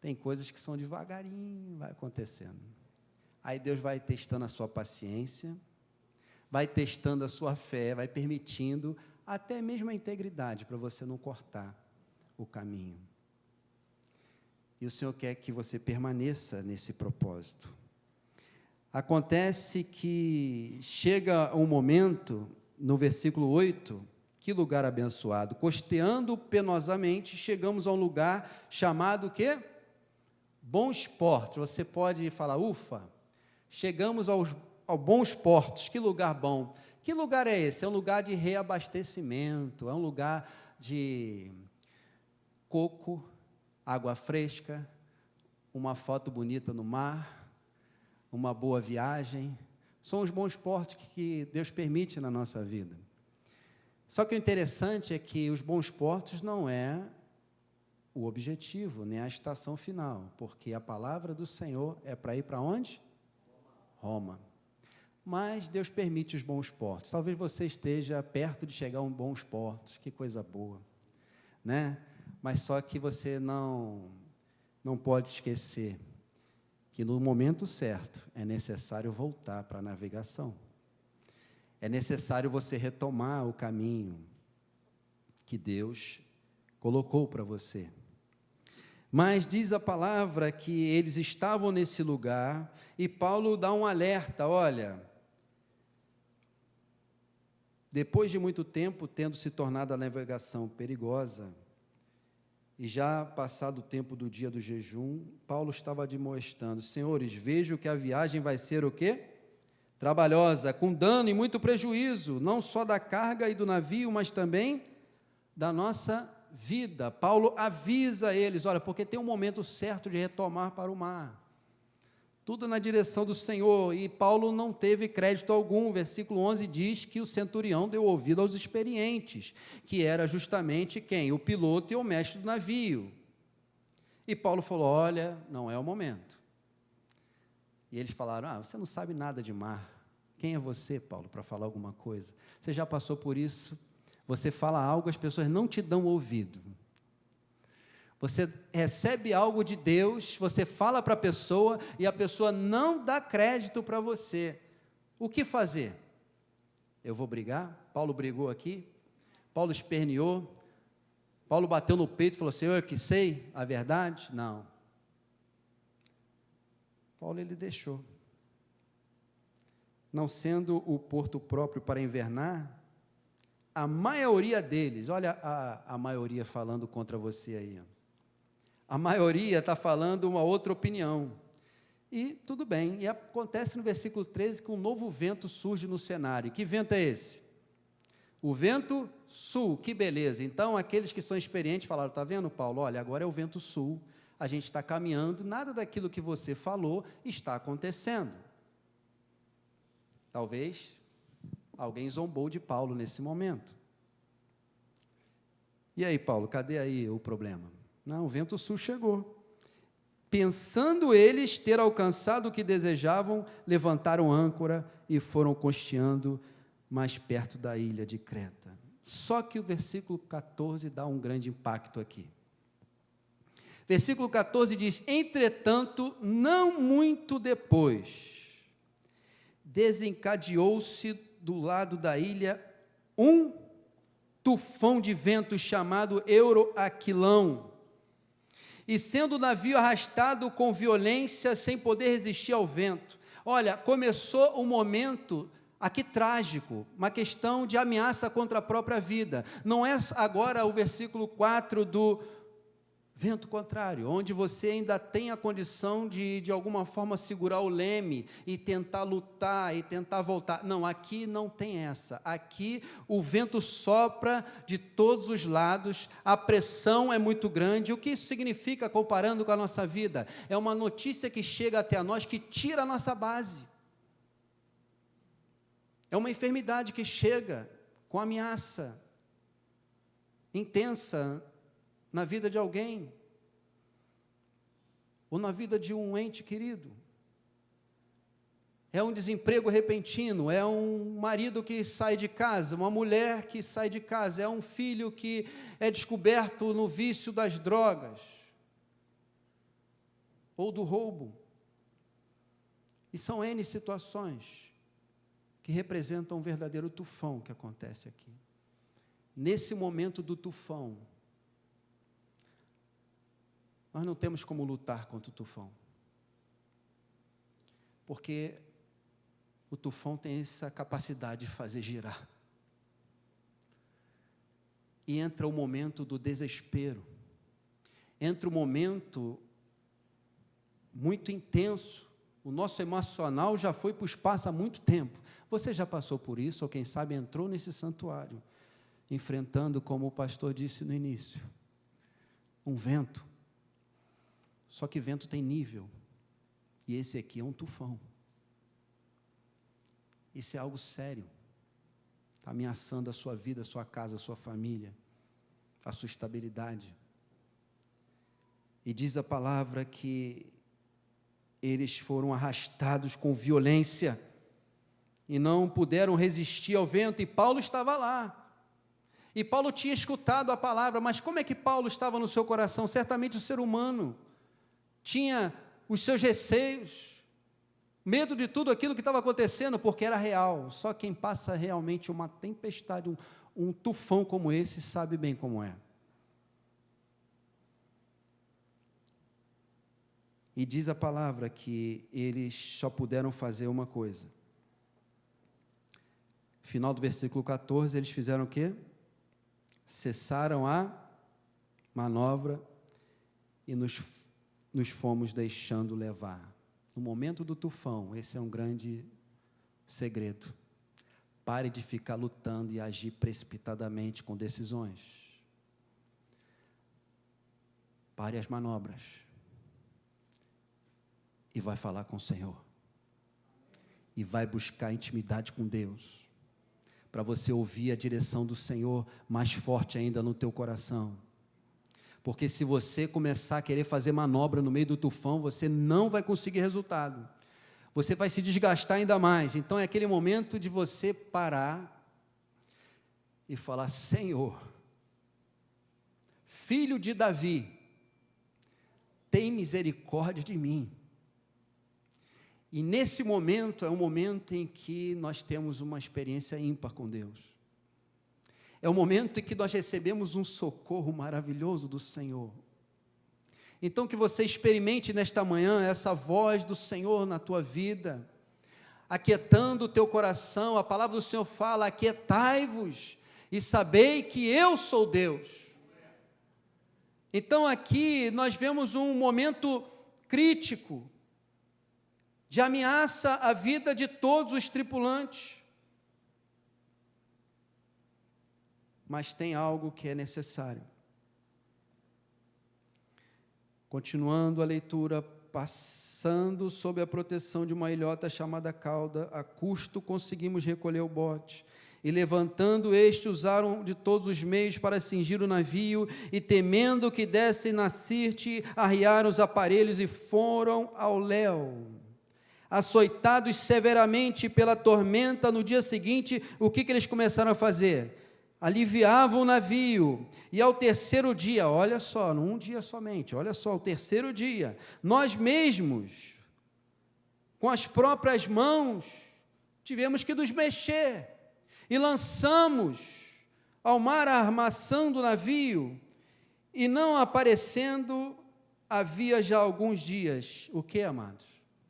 Tem coisas que são devagarinho, vai acontecendo. Aí Deus vai testando a sua paciência, vai testando a sua fé, vai permitindo até mesmo a integridade, para você não cortar o caminho. E o Senhor quer que você permaneça nesse propósito. Acontece que chega um momento, no versículo 8, que lugar abençoado, costeando penosamente, chegamos a um lugar chamado o quê? Bons Portos. Você pode falar, ufa, chegamos ao Bons Portos, que lugar bom. Que lugar é esse? É um lugar de reabastecimento, é um lugar de coco, água fresca, uma foto bonita no mar, uma boa viagem. São os bons portos que Deus permite na nossa vida. Só que o interessante é que os bons portos não é o objetivo, nem a estação final, porque a palavra do Senhor é para ir para onde? Roma. Mas Deus permite os bons portos. Talvez você esteja perto de chegar a um bons portos, que coisa boa, né? Mas só que você não pode esquecer que no momento certo é necessário voltar para a navegação. É necessário você retomar o caminho que Deus colocou para você. Mas diz a palavra que eles estavam nesse lugar e Paulo dá um alerta, olha, depois de muito tempo, tendo se tornado a navegação perigosa, e já passado o tempo do dia do jejum, Paulo estava admoestando, senhores, vejo que a viagem vai ser o quê? Trabalhosa, com dano e muito prejuízo, não só da carga e do navio, mas também da nossa vida. Paulo avisa eles, olha, porque tem um momento certo de retomar para o mar. Tudo na direção do Senhor, e Paulo não teve crédito algum. Versículo 11 diz que o centurião deu ouvido aos experientes, que era justamente quem? O piloto e o mestre do navio. E Paulo falou, olha, não é o momento. E eles falaram, você não sabe nada de mar. Quem é você, Paulo, para falar alguma coisa? Você já passou por isso? Você fala algo, as pessoas não te dão ouvido. Você recebe algo de Deus, você fala para a pessoa e a pessoa não dá crédito para você. O que fazer? Eu vou brigar? Paulo brigou aqui? Paulo esperneou? Paulo bateu no peito e falou assim, eu que sei a verdade? Não. Paulo ele deixou. Não sendo o porto próprio para invernar, a maioria deles, olha a maioria falando contra você aí, a maioria está falando uma outra opinião, e tudo bem, e acontece no versículo 13 que um novo vento surge no cenário. Que vento é esse? O vento sul, que beleza. Então aqueles que são experientes falaram, está vendo, Paulo, olha, agora é o vento sul, a gente está caminhando, nada daquilo que você falou está acontecendo. Talvez alguém zombou de Paulo nesse momento. E aí, Paulo, cadê aí o problema? Não, o vento sul chegou. Pensando eles ter alcançado o que desejavam, levantaram âncora e foram costeando mais perto da ilha de Creta. Só que o versículo 14 dá um grande impacto aqui. Versículo 14 diz, entretanto, não muito depois, desencadeou-se do lado da ilha um tufão de vento chamado Euroaquilão, e sendo o navio arrastado com violência, sem poder resistir ao vento. Olha, começou um momento aqui trágico, uma questão de ameaça contra a própria vida. Não é agora o versículo 4 do vento contrário, onde você ainda tem a condição de alguma forma segurar o leme e tentar lutar e tentar voltar. Não, aqui não tem essa. Aqui o vento sopra de todos os lados, a pressão é muito grande. O que isso significa comparando com a nossa vida? É uma notícia que chega até a nós que tira a nossa base. É uma enfermidade que chega com ameaça intensa na vida de alguém, ou na vida de um ente querido. É um desemprego repentino, é um marido que sai de casa, uma mulher que sai de casa, é um filho que é descoberto no vício das drogas, ou do roubo. E são N situações que representam um verdadeiro tufão que acontece aqui. Nesse momento do tufão, nós não temos como lutar contra o tufão, porque o tufão tem essa capacidade de fazer girar. E entra o momento do desespero, entra o momento muito intenso, o nosso emocional já foi para o espaço há muito tempo. Você já passou por isso, ou quem sabe entrou nesse santuário, enfrentando, como o pastor disse no início, um vento. Só que vento tem nível, e esse aqui é um tufão. Isso é algo sério, está ameaçando a sua vida, a sua casa, a sua família, a sua estabilidade. E diz a palavra que eles foram arrastados com violência, e não puderam resistir ao vento, e Paulo estava lá. E Paulo tinha escutado a palavra, mas como é que Paulo estava no seu coração? Certamente o ser humano tinha os seus receios, medo de tudo aquilo que estava acontecendo, porque era real. Só quem passa realmente uma tempestade, um tufão como esse, sabe bem como é. E diz a palavra que eles só puderam fazer uma coisa. Final do versículo 14, eles fizeram o quê? Cessaram a manobra e nos fomos deixando levar. No momento do tufão, esse é um grande segredo. Pare de ficar lutando e agir precipitadamente com decisões. Pare as manobras. E vai falar com o Senhor. E vai buscar intimidade com Deus. Para você ouvir a direção do Senhor mais forte ainda no teu coração. Porque se você começar a querer fazer manobra no meio do tufão, você não vai conseguir resultado. Você vai se desgastar ainda mais. Então é aquele momento de você parar e falar: Senhor, filho de Davi, tem misericórdia de mim. E nesse momento é um momento em que nós temos uma experiência ímpar com Deus. É o momento em que nós recebemos um socorro maravilhoso do Senhor. Então que você experimente nesta manhã essa voz do Senhor na tua vida, aquietando o teu coração. A palavra do Senhor fala: aquietai-vos e sabei que eu sou Deus. Então aqui nós vemos um momento crítico, de ameaça à vida de todos os tripulantes. Mas tem algo que é necessário. Continuando a leitura, passando sob a proteção de uma ilhota chamada cauda, a custo conseguimos recolher o bote, e levantando este, usaram de todos os meios para cingir o navio, e temendo que dessem na Sirte, arriaram os aparelhos e foram ao léu. Açoitados severamente pela tormenta, no dia seguinte, o que eles começaram a fazer? Aliviavam o navio, e ao terceiro dia, olha só, num dia somente, olha só, ao terceiro dia, nós mesmos, com as próprias mãos, tivemos que nos mexer, e lançamos ao mar armaçando o navio, e não aparecendo havia já alguns dias. O que, amados?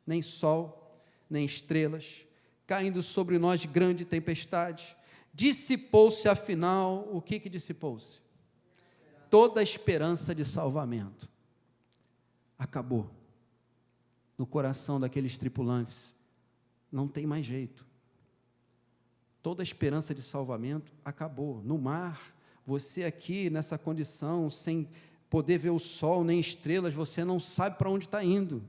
Nem sol, nem estrelas, caindo sobre nós grande tempestade. Dissipou-se afinal, o que dissipou-se? Toda a esperança de salvamento. Acabou. No coração daqueles tripulantes, não tem mais jeito. Toda a esperança de salvamento acabou. No mar, você aqui nessa condição, sem poder ver o sol nem estrelas, você não sabe para onde está indo.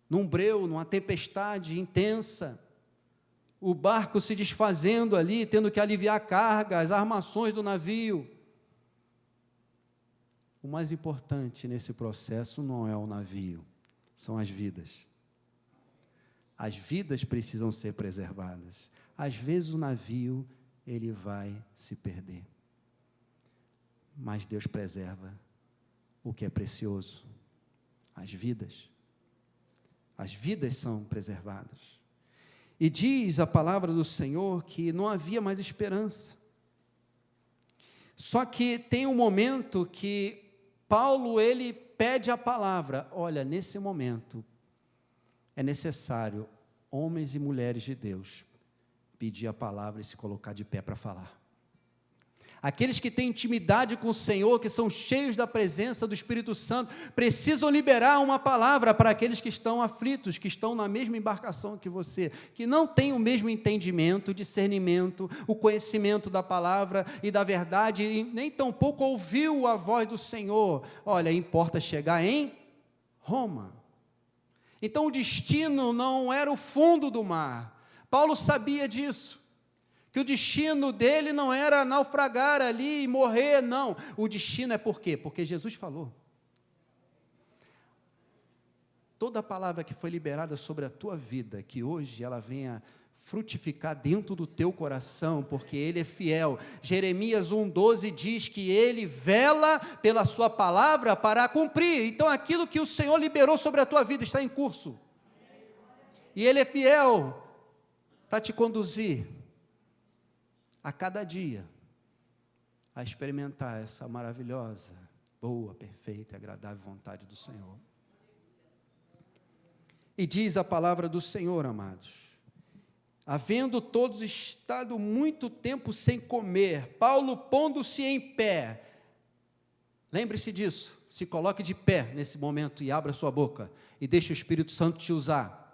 Num breu, numa tempestade intensa, o barco se desfazendo ali, tendo que aliviar a carga, as armações do navio. O mais importante nesse processo não é o navio, são as vidas. As vidas precisam ser preservadas. Às vezes o navio, ele vai se perder. Mas Deus preserva o que é precioso. As vidas. As vidas são preservadas. E diz a palavra do Senhor que não havia mais esperança. Só que tem um momento que Paulo, ele pede a palavra. Olha, nesse momento, é necessário homens e mulheres de Deus pedir a palavra e se colocar de pé para falar. Aqueles que têm intimidade com o Senhor, que são cheios da presença do Espírito Santo, precisam liberar uma palavra para aqueles que estão aflitos, que estão na mesma embarcação que você, que não têm o mesmo entendimento, discernimento, o conhecimento da palavra e da verdade, e nem tampouco ouviu a voz do Senhor. Olha, importa chegar em Roma. Então o destino não era o fundo do mar. Paulo sabia disso, que o destino dele não era naufragar ali e morrer, não. O destino é por quê? Porque Jesus falou. Toda a palavra que foi liberada sobre a tua vida, que hoje ela venha frutificar dentro do teu coração, porque Ele é fiel. Jeremias 1,12 diz que Ele vela pela sua palavra para cumprir. Então aquilo que o Senhor liberou sobre a tua vida está em curso. E Ele é fiel para te conduzir a cada dia a experimentar essa maravilhosa, boa, perfeita e agradável vontade do Senhor. E diz a palavra do Senhor, amados, havendo todos estado muito tempo sem comer, Paulo pondo-se em pé, lembre-se disso, se coloque de pé nesse momento e abra sua boca, e deixe o Espírito Santo te usar.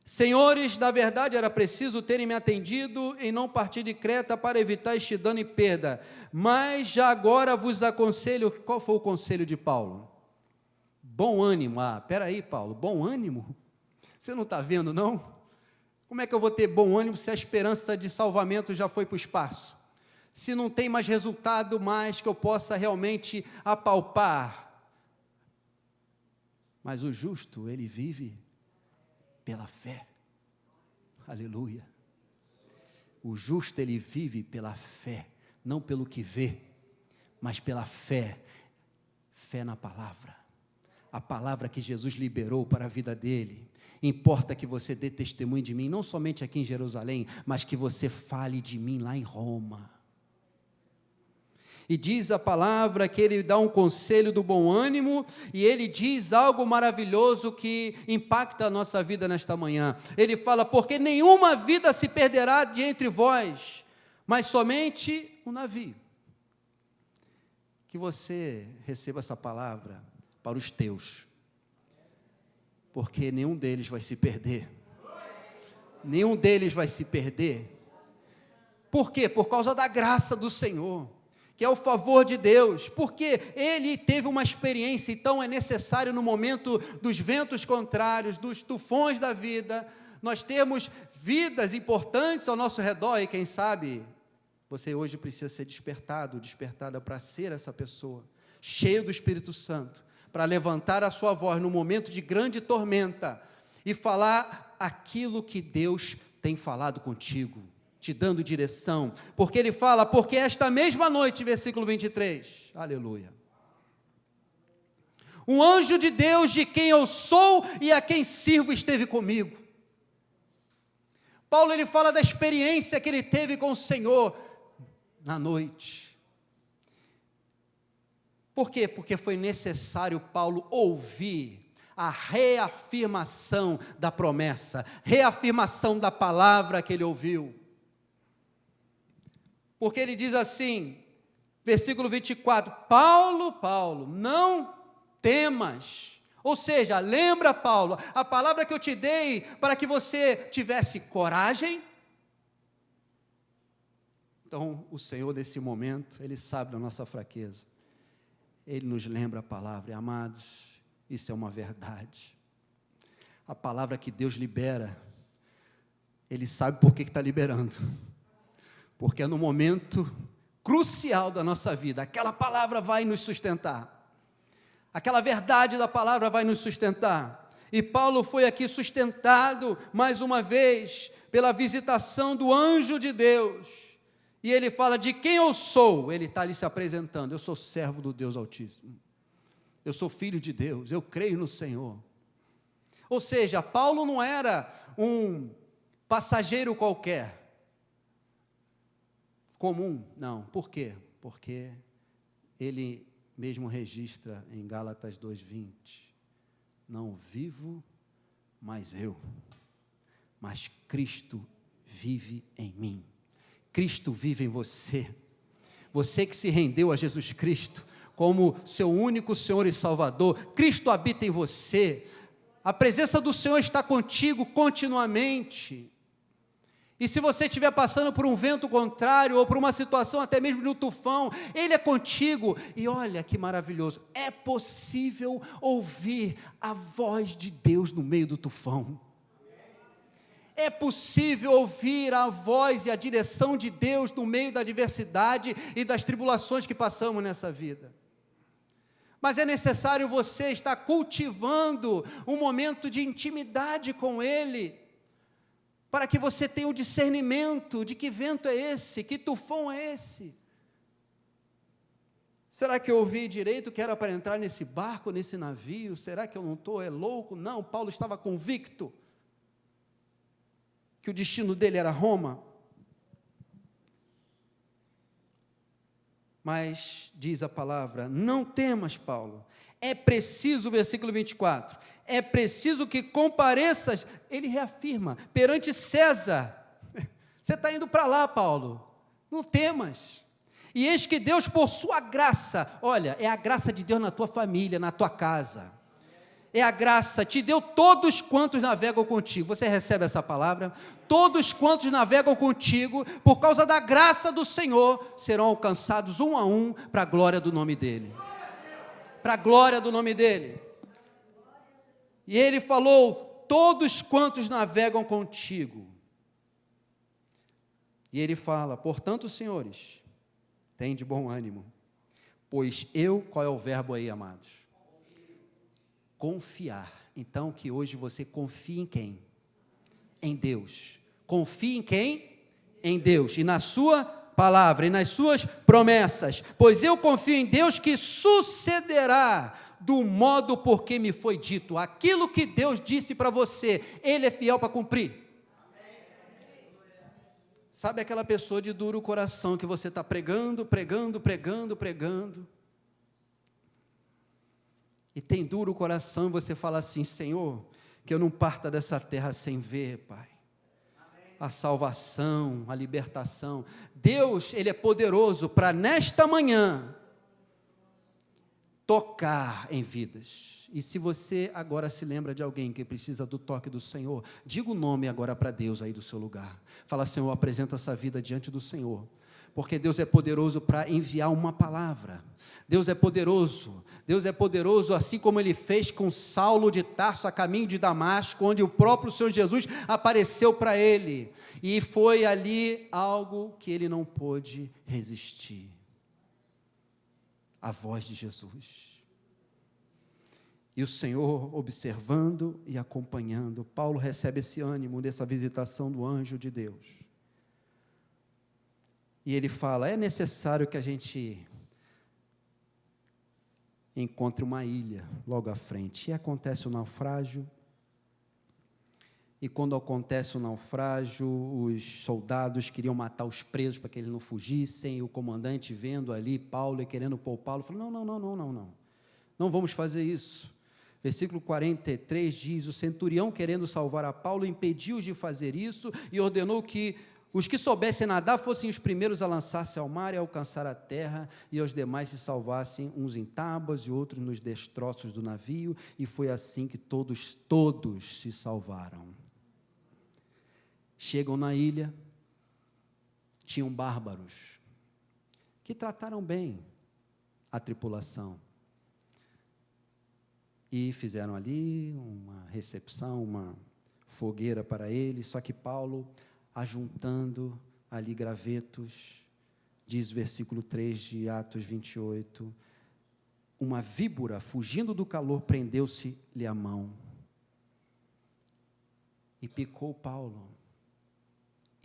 Senhores, na verdade era preciso terem me atendido em não partir de Creta para evitar este dano e perda, mas já agora vos aconselho. Qual foi o conselho de Paulo? Bom ânimo. Peraí, Paulo, bom ânimo? Você não está vendo, não? Como é que eu vou ter bom ânimo se a esperança de salvamento já foi para o espaço? Se não tem mais resultado mais que eu possa realmente apalpar? Mas o justo, ele vive pela fé. Aleluia. O justo, ele vive pela fé, não pelo que vê, mas pela fé. Fé na palavra. A palavra que Jesus liberou para a vida dele. Importa que você dê testemunho de mim, não somente aqui em Jerusalém, mas que você fale de mim lá em Roma. E diz a palavra que ele dá um conselho do bom ânimo, e ele diz algo maravilhoso que impacta a nossa vida nesta manhã. Ele fala, porque nenhuma vida se perderá de entre vós, mas somente um navio. Que você receba essa palavra para os teus, porque nenhum deles vai se perder. Nenhum deles vai se perder. Por quê? Por causa da graça do Senhor, que é o favor de Deus, porque ele teve uma experiência. Então é necessário no momento dos ventos contrários, dos tufões da vida, nós temos vidas importantes ao nosso redor, e quem sabe, você hoje precisa ser despertada para ser essa pessoa, cheio do Espírito Santo, para levantar a sua voz no momento de grande tormenta, e falar aquilo que Deus tem falado contigo, te dando direção, porque ele fala, porque esta mesma noite, versículo 23, aleluia, um anjo de Deus, de quem eu sou e a quem sirvo, esteve comigo. Paulo, ele fala da experiência que ele teve com o Senhor na noite. Por quê? Porque foi necessário Paulo ouvir a reafirmação da promessa, reafirmação da palavra que ele ouviu. Porque ele diz assim, versículo 24, Paulo, não temas. Ou seja, lembra, Paulo, a palavra que eu te dei para que você tivesse coragem? Então, o Senhor, nesse momento, Ele sabe da nossa fraqueza. Ele nos lembra a palavra, e, amados, isso é uma verdade. A palavra que Deus libera, Ele sabe por que está liberando. Porque é no momento crucial da nossa vida, aquela palavra vai nos sustentar. Aquela verdade da palavra vai nos sustentar. E Paulo foi aqui sustentado, mais uma vez, pela visitação do anjo de Deus. E ele fala de quem eu sou. Ele está ali se apresentando. Eu sou servo do Deus Altíssimo. Eu sou filho de Deus. Eu creio no Senhor. Ou seja, Paulo não era um passageiro qualquer. Comum. Não. Por quê? Porque ele mesmo registra em Gálatas 2:20, não vivo mais eu, mas Cristo vive em mim. Cristo vive em você. Você que se rendeu a Jesus Cristo como seu único Senhor e Salvador, Cristo habita em você. A presença do Senhor está contigo continuamente. E se você estiver passando por um vento contrário, ou por uma situação até mesmo de um tufão, Ele é contigo. E olha que maravilhoso, é possível ouvir a voz de Deus no meio do tufão. É possível ouvir a voz e a direção de Deus no meio da adversidade e das tribulações que passamos nessa vida. Mas é necessário você estar cultivando um momento de intimidade com Ele, para que você tenha o discernimento de que vento é esse, que tufão é esse. Será que eu ouvi direito que era para entrar nesse barco, nesse navio? Será que eu não estou louco? Não, Paulo estava convicto que o destino dele era Roma. Mas, diz a palavra, não temas, Paulo. É preciso, versículo 24, é preciso que compareças, ele reafirma, perante César. Você está indo para lá, Paulo, não temas. E eis que Deus, por sua graça, olha, é a graça de Deus na tua família, na tua casa. É a graça, te deu todos quantos navegam contigo. Você recebe essa palavra? Todos quantos navegam contigo, por causa da graça do Senhor, serão alcançados um a um, para a glória do nome dEle. Para a glória do nome dEle. E Ele falou, todos quantos navegam contigo. E Ele fala, portanto, senhores, tem de bom ânimo, pois eu, qual é o verbo aí, amados? Confiar. Então, que hoje você confie em quem? Em Deus. Confie em quem? Em Deus. E na sua palavra, e nas suas promessas. Pois eu confio em Deus que sucederá do modo por que me foi dito. Aquilo que Deus disse para você, Ele é fiel para cumprir. Sabe aquela pessoa de duro coração que você está pregando, e tem duro coração, e você fala assim, Senhor, que eu não parta dessa terra sem ver, Pai, a salvação, a libertação. Deus, Ele é poderoso para nesta manhã tocar em vidas. E se você agora se lembra de alguém que precisa do toque do Senhor, diga o nome agora para Deus aí do seu lugar. Fala, Senhor, apresenta essa vida diante do Senhor. Porque Deus é poderoso para enviar uma palavra. Deus é poderoso assim como Ele fez com Saulo de Tarso a caminho de Damasco, onde o próprio Senhor Jesus apareceu para ele, e foi ali algo que ele não pôde resistir, a voz de Jesus. E o Senhor observando e acompanhando, Paulo recebe esse ânimo dessa visitação do anjo de Deus. E ele fala, é necessário que a gente encontre uma ilha logo à frente. E acontece o naufrágio, e quando acontece o naufrágio, os soldados queriam matar os presos para que eles não fugissem, e o comandante vendo ali Paulo e querendo poupá-lo, falou, não vamos fazer isso. Versículo 43 diz, o centurião querendo salvar a Paulo, impediu-os de fazer isso, e ordenou que os que soubessem nadar fossem os primeiros a lançar-se ao mar e alcançar a terra, e os demais se salvassem, uns em tábuas e outros nos destroços do navio, e foi assim que todos se salvaram. Chegam na ilha, tinham bárbaros, que trataram bem a tripulação, e fizeram ali uma recepção, uma fogueira para eles, só que Paulo, ajuntando ali gravetos, diz versículo 3 de Atos 28, uma víbora, fugindo do calor, prendeu-se-lhe a mão, e picou Paulo,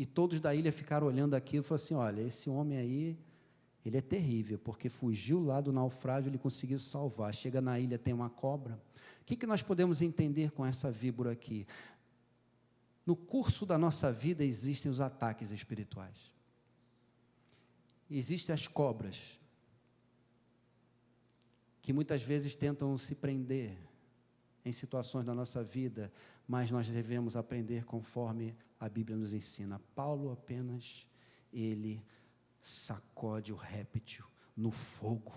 e todos da ilha ficaram olhando aquilo, e falaram assim, olha, esse homem aí, ele é terrível, porque fugiu lá do naufrágio, ele conseguiu salvar, chega na ilha, tem uma cobra. O que nós podemos entender com essa víbora aqui? No curso da nossa vida existem os ataques espirituais, existem as cobras, que muitas vezes tentam se prender em situações da nossa vida, mas nós devemos aprender conforme a Bíblia nos ensina. Paulo apenas, ele sacode o réptil no fogo,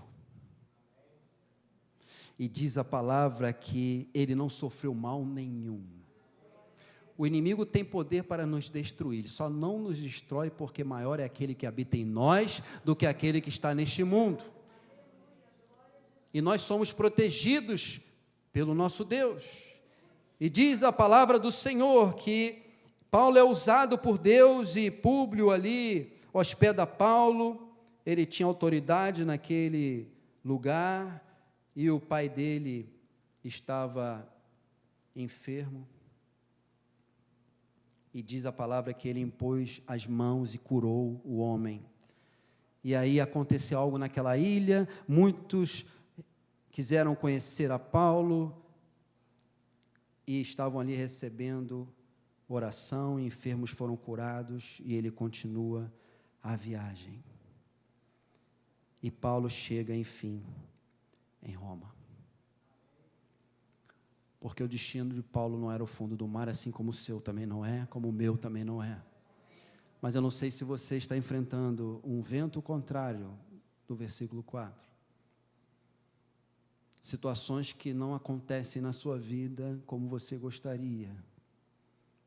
e diz a palavra que ele não sofreu mal nenhum. O inimigo tem poder para nos destruir, só não nos destrói porque maior é aquele que habita em nós do que aquele que está neste mundo. E nós somos protegidos pelo nosso Deus. E diz a palavra do Senhor que Paulo é usado por Deus, e Públio ali hospeda Paulo, ele tinha autoridade naquele lugar, e o pai dele estava enfermo, e diz a palavra que ele impôs as mãos e curou o homem. E aí aconteceu algo naquela ilha, muitos quiseram conhecer a Paulo, e estavam ali recebendo oração, enfermos foram curados, e ele continua a viagem. E Paulo chega, enfim, em Roma. Porque o destino de Paulo não era o fundo do mar, assim como o seu também não é, como o meu também não é. Mas eu não sei se você está enfrentando um vento contrário do versículo 4. Situações que não acontecem na sua vida como você gostaria.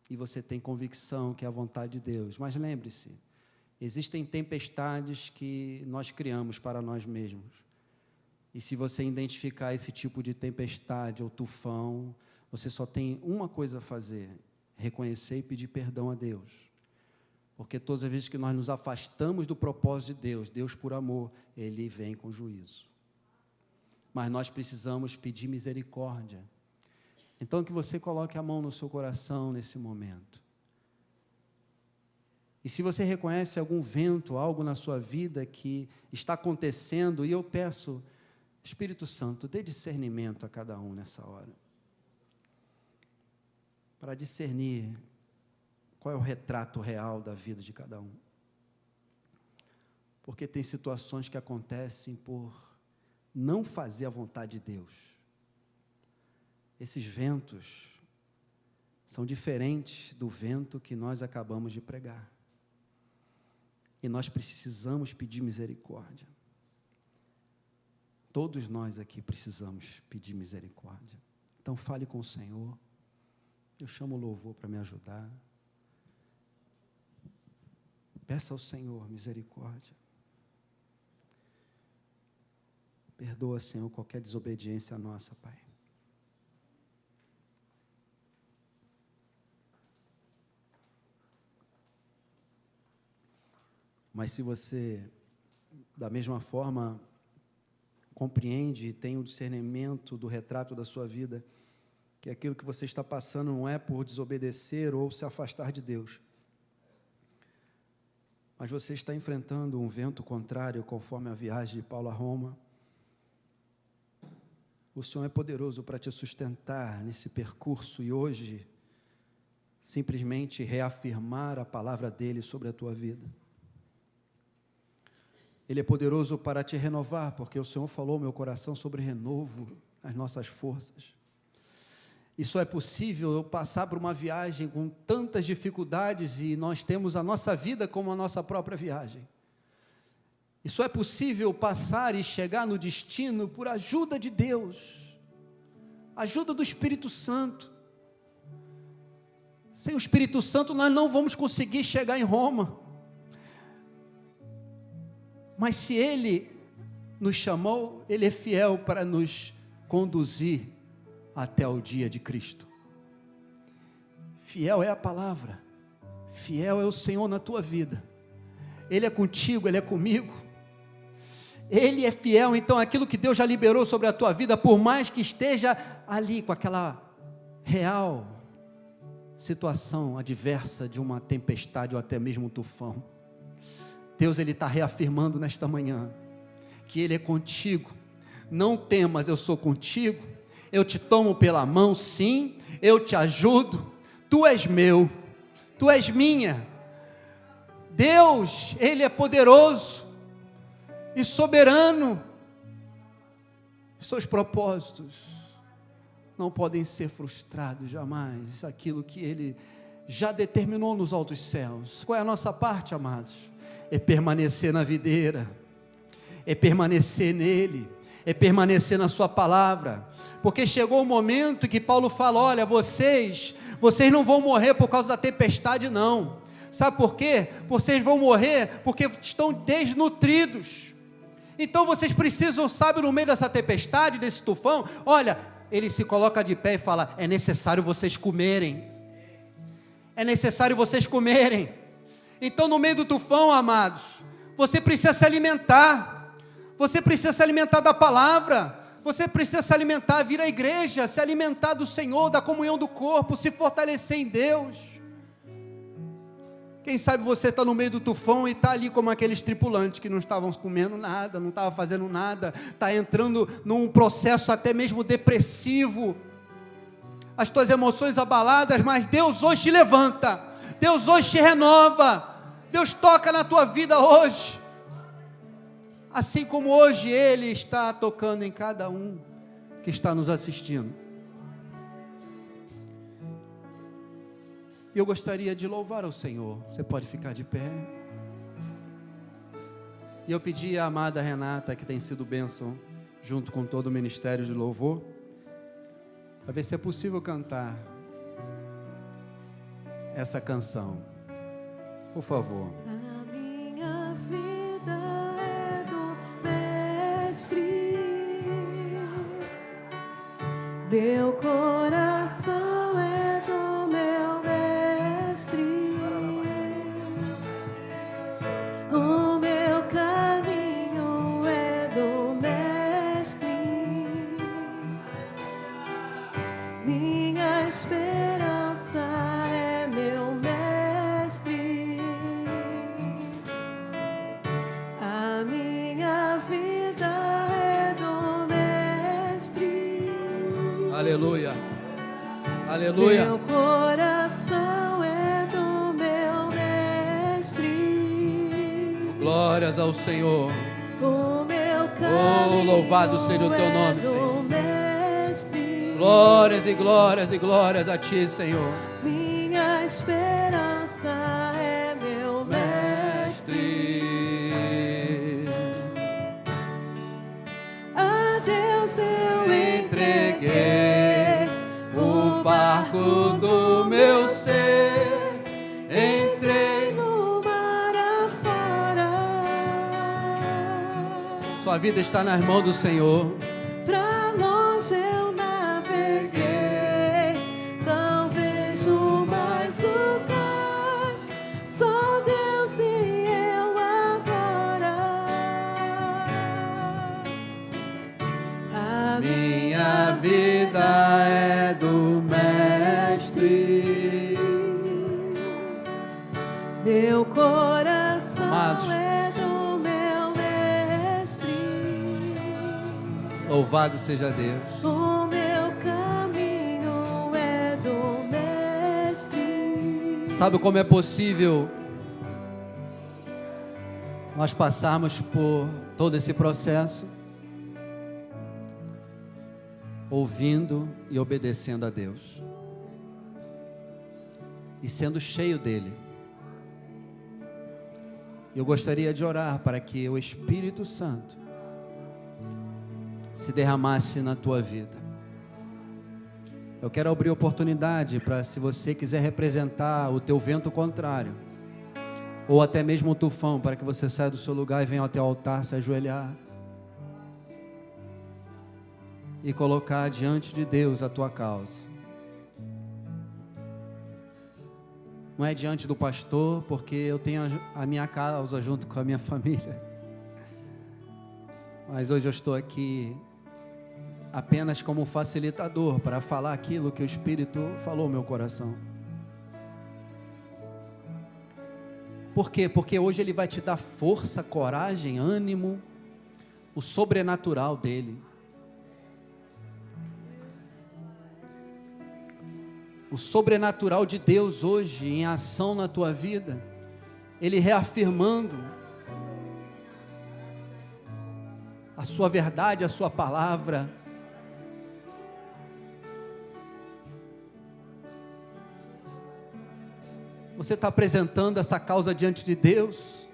E você tem convicção que é a vontade de Deus. Mas lembre-se, existem tempestades que nós criamos para nós mesmos. E se você identificar esse tipo de tempestade ou tufão, você só tem uma coisa a fazer: reconhecer e pedir perdão a Deus. Porque todas as vezes que nós nos afastamos do propósito de Deus, Deus por amor, Ele vem com juízo. Mas nós precisamos pedir misericórdia. Então que você coloque a mão no seu coração nesse momento. E se você reconhece algum vento, algo na sua vida que está acontecendo, e eu peço, Espírito Santo, dê discernimento a cada um nessa hora, para discernir qual é o retrato real da vida de cada um. Porque tem situações que acontecem por não fazer a vontade de Deus. Esses ventos são diferentes do vento que nós acabamos de pregar. E nós precisamos pedir misericórdia. Todos nós aqui precisamos pedir misericórdia. Então fale com o Senhor. Eu chamo o louvor para me ajudar. Peça ao Senhor misericórdia. Perdoa, Senhor, qualquer desobediência nossa, Pai. Mas se você, da mesma forma, compreende e tem o discernimento do retrato da sua vida, que aquilo que você está passando não é por desobedecer ou se afastar de Deus, mas você está enfrentando um vento contrário, conforme a viagem de Paulo a Roma, o Senhor é poderoso para te sustentar nesse percurso, e hoje, simplesmente reafirmar a palavra dele sobre a tua vida. Ele é poderoso para te renovar, porque o Senhor falou ao meu coração sobre renovo, as nossas forças. E só é possível eu passar por uma viagem com tantas dificuldades, e nós temos a nossa vida como a nossa própria viagem. E só é possível passar e chegar no destino por ajuda de Deus, ajuda do Espírito Santo. Sem o Espírito Santo nós não vamos conseguir chegar em Roma. Mas se Ele nos chamou, Ele é fiel para nos conduzir até o dia de Cristo. Fiel é a palavra, fiel é o Senhor na tua vida. Ele é contigo, Ele é comigo. Ele é fiel, então aquilo que Deus já liberou sobre a tua vida, por mais que esteja ali com aquela real situação adversa de uma tempestade ou até mesmo um tufão, Deus, Ele está reafirmando nesta manhã, que Ele é contigo. Não temas, eu sou contigo, eu te tomo pela mão, sim, eu te ajudo, tu és meu, tu és minha. Deus, Ele é poderoso e soberano, seus propósitos não podem ser frustrados jamais, aquilo que Ele já determinou nos altos céus. Qual é a nossa parte, amados? É permanecer na videira, é permanecer nele, é permanecer na sua palavra, porque chegou o momento que Paulo fala, olha, vocês não vão morrer por causa da tempestade não, sabe por quê? Vocês vão morrer porque estão desnutridos, então vocês precisam, sabe, no meio dessa tempestade, desse tufão, olha, ele se coloca de pé e fala, é necessário vocês comerem, é necessário vocês comerem. Então, no meio do tufão, amados, você precisa se alimentar da palavra, você precisa se alimentar, vir à igreja, se alimentar do Senhor, da comunhão do corpo, se fortalecer em Deus. Quem sabe você está no meio do tufão e está ali como aqueles tripulantes que não estavam comendo nada, não estavam fazendo nada, está entrando num processo até mesmo depressivo, as tuas emoções abaladas, mas Deus hoje te levanta, Deus hoje te renova, Deus toca na tua vida hoje, assim como hoje Ele está tocando em cada um que está nos assistindo. E eu gostaria de louvar ao Senhor, você pode ficar de pé, e eu pedi à amada Renata, que tem sido bênção, junto com todo o ministério de louvor, para ver se é possível cantar essa canção, por favor. A minha vida é do Mestre, meu coração é do meu Mestre, o meu caminho é do Mestre, minha esperança é meu Mestre, a minha vida é do Mestre. Aleluia, aleluia. Meu coração é do meu Mestre. Glórias ao Senhor. O meu caminho Oh, louvado seja o teu nome, é do Senhor. Mestre. Glórias e glórias e glórias a Ti, Senhor. Minha esperança é meu Mestre. A Deus eu entreguei o barco do meu ser, entrei. no mar afora. Sua vida está nas mãos do Senhor. Pra longe eu naveguei, não vejo mais o cais, só Deus e eu agora. A Minha vida é do Mestre. meu coração Amados, é do meu Mestre. Louvado seja Deus. O meu caminho é do Mestre. Sabe como é possível nós passarmos por todo esse processo? Ouvindo e obedecendo a Deus. E sendo cheio dEle. Eu gostaria de orar para que o Espírito Santo se derramasse na tua vida. Eu quero abrir oportunidade para, se você quiser representar o teu vento contrário, ou até mesmo o tufão, para que você saia do seu lugar e venha até o altar se ajoelhar e colocar diante de Deus a tua causa. Não é diante do pastor, porque eu tenho a minha causa junto com a minha família. Mas hoje eu estou aqui apenas como facilitador para falar aquilo que o Espírito falou no meu coração. Por quê? Porque hoje Ele vai te dar força, coragem, ânimo, o sobrenatural dEle. O sobrenatural de Deus hoje em ação na tua vida, Ele reafirmando a sua verdade, a sua palavra. Você está apresentando essa causa diante de Deus.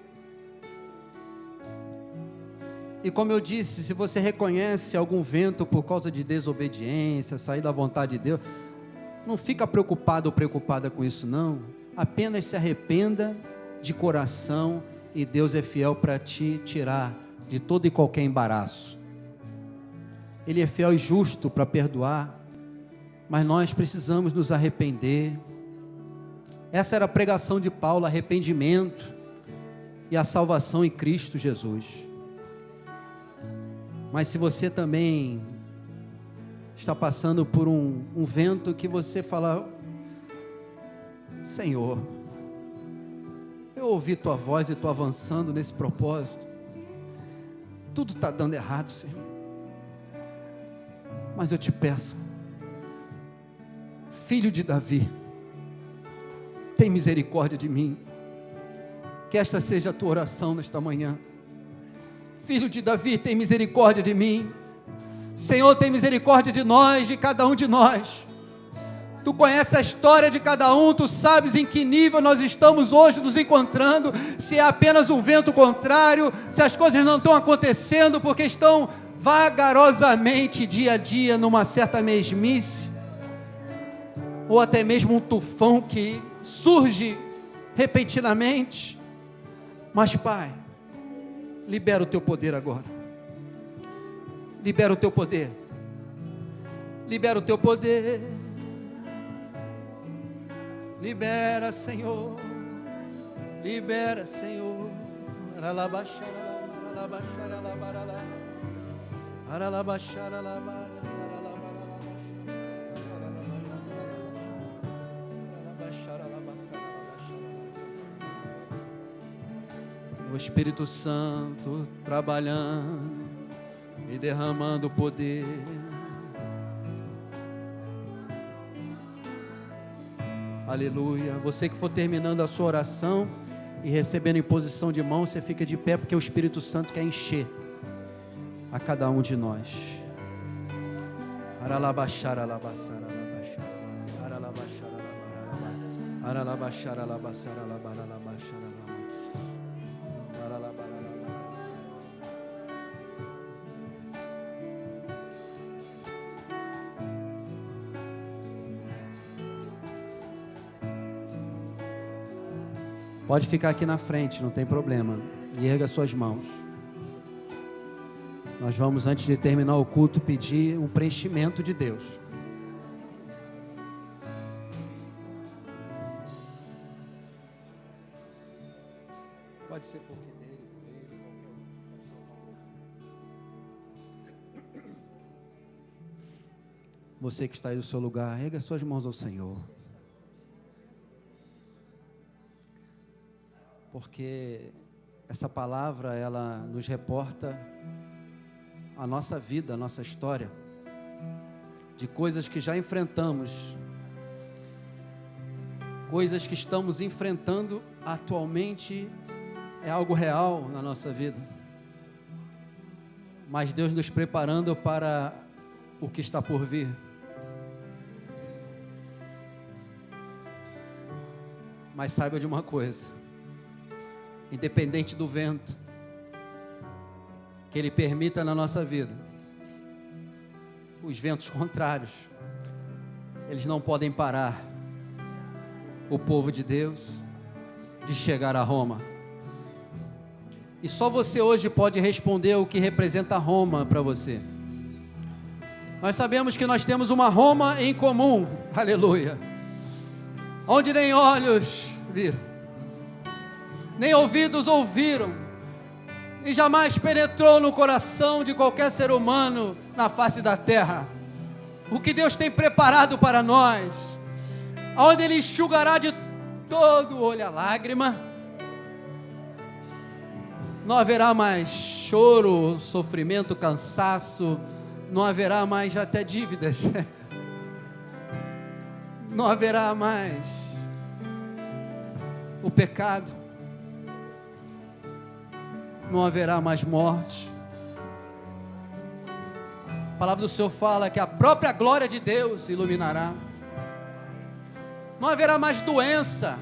E como eu disse, se você reconhece algum vento por causa de desobediência, sair da vontade de Deus, não fica preocupado ou preocupada com isso não, apenas se arrependa de coração e Deus é fiel para te tirar de todo e qualquer embaraço. Ele é fiel e justo para perdoar, mas nós precisamos nos arrepender. Essa era a pregação de Paulo, arrependimento e a salvação em Cristo Jesus. Mas se você também está passando por um vento que você fala: Senhor, eu ouvi tua voz e estou avançando nesse propósito, tudo está dando errado, Senhor, mas eu te peço, Filho de Davi, tem misericórdia de mim. Que esta seja a tua oração nesta manhã. Filho de Davi, tem misericórdia de mim. Senhor, tem misericórdia de nós, de cada um de nós. Tu conheces a história de cada um, tu sabes em que nível nós estamos hoje nos encontrando, se é apenas um vento contrário, se as coisas não estão acontecendo porque estão vagarosamente, dia a dia, numa certa mesmice, ou até mesmo um tufão que surge repentinamente. Mas Pai, libera o teu poder agora. Libera o teu poder. Libera o teu poder. Libera, Senhor. Libera, Senhor. O Espírito Santo trabalhando e derramando poder. Aleluia. Você que for terminando a sua oração e recebendo imposição de mão, você fica de pé, porque o Espírito Santo quer encher a cada um de nós. Pode ficar aqui na frente, não tem problema. E erga suas mãos. Nós vamos, antes de terminar o culto, pedir um preenchimento de Deus. Pode ser porque dele, qualquer um. Você que está aí do seu lugar, erga suas mãos ao Senhor. Porque essa palavra, ela nos reporta a nossa vida, a nossa história, de coisas que já enfrentamos, coisas que estamos enfrentando atualmente é algo real na nossa vida. Mas Deus nos preparando para o que está por vir. Mas saiba de uma coisa, independente do vento que Ele permita na nossa vida, os ventos contrários, eles não podem parar o povo de Deus de chegar a Roma. E só você hoje pode responder o que representa Roma para você. Nós sabemos que nós temos uma Roma em comum, aleluia, onde nem olhos viram, nem ouvidos ouviram, e jamais penetrou no coração de qualquer ser humano na face da terra, o que Deus tem preparado para nós, onde Ele enxugará de todo o olho a lágrima. Não haverá mais choro, sofrimento, cansaço, não haverá mais até dívidas, não haverá mais o pecado, não haverá mais morte. A palavra do Senhor fala que a própria glória de Deus iluminará. Não haverá mais doença,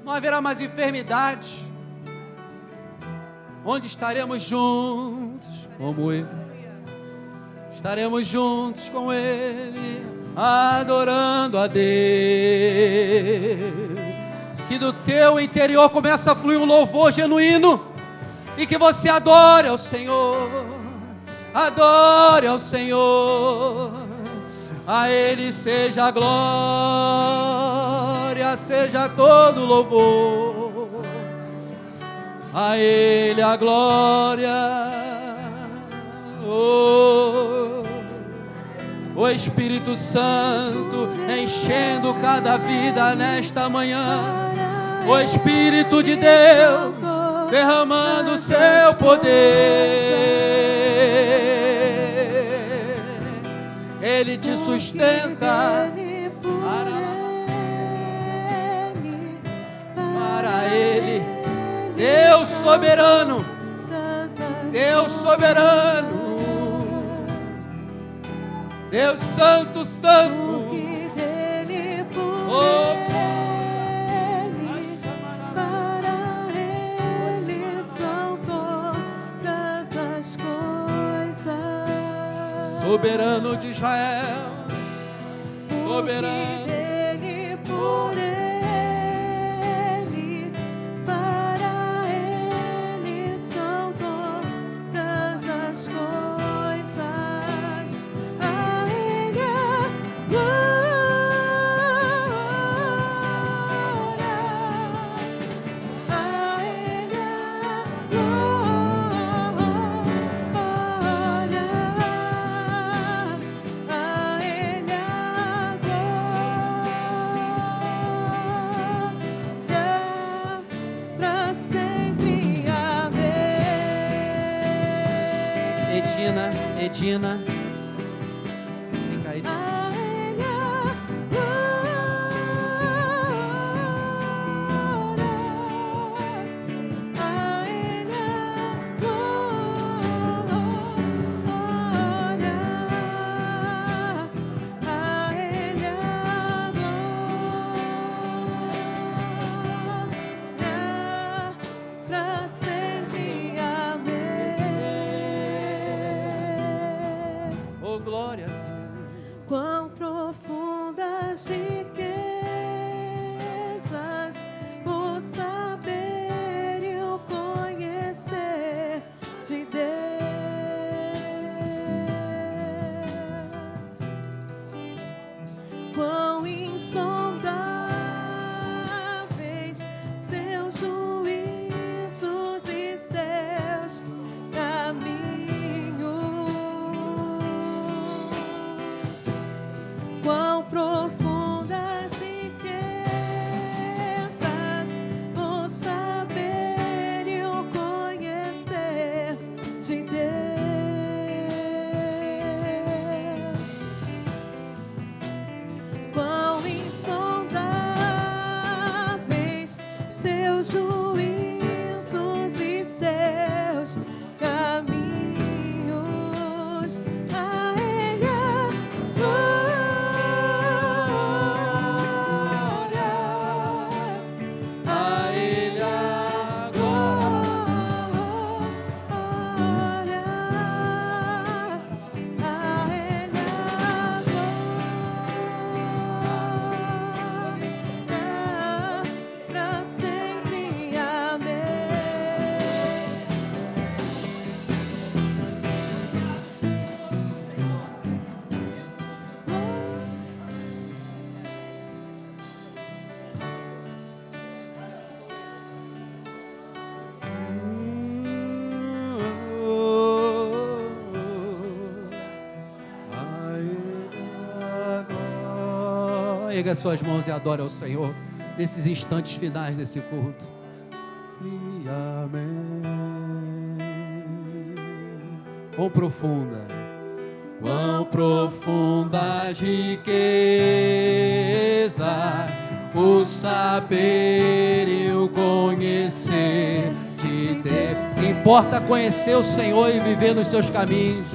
não haverá mais enfermidade, onde estaremos juntos como Ele, estaremos juntos com Ele, adorando a Deus. Que do teu interior comece a fluir um louvor genuíno, e que você adore ao Senhor, adore ao Senhor. A Ele seja a glória, seja todo louvor, a Ele a glória. O Espírito Santo enchendo cada vida nesta manhã, o Espírito de Deus derramando o seu poder. Ele te sustenta para Ele, Deus soberano, Deus soberano, Deus santo, santo. Oh, para Ele são todas as coisas. Soberano de Israel, soberano. Dele, por Ele, para Ele são todas as coisas. A Ele a glória, a Ele a glória, a Ele a glória, pra sempre. Amém. Edina, vem cá, Edina. A Ele a glória, a Ele a glória, a Ele a glória, pra sempre. Amém. Oh, glória a Deus. Quão profundas riquezas o saber e o conhecer de Deus. Quão insondáveis seus juízos e seus caminhos. Quão profunda Erga suas mãos e adore ao Senhor nesses instantes finais desse culto. E amém. Quão profunda, quão profundas riquezas, o saber e o conhecer de Deus. Importa conhecer o Senhor e viver nos seus caminhos.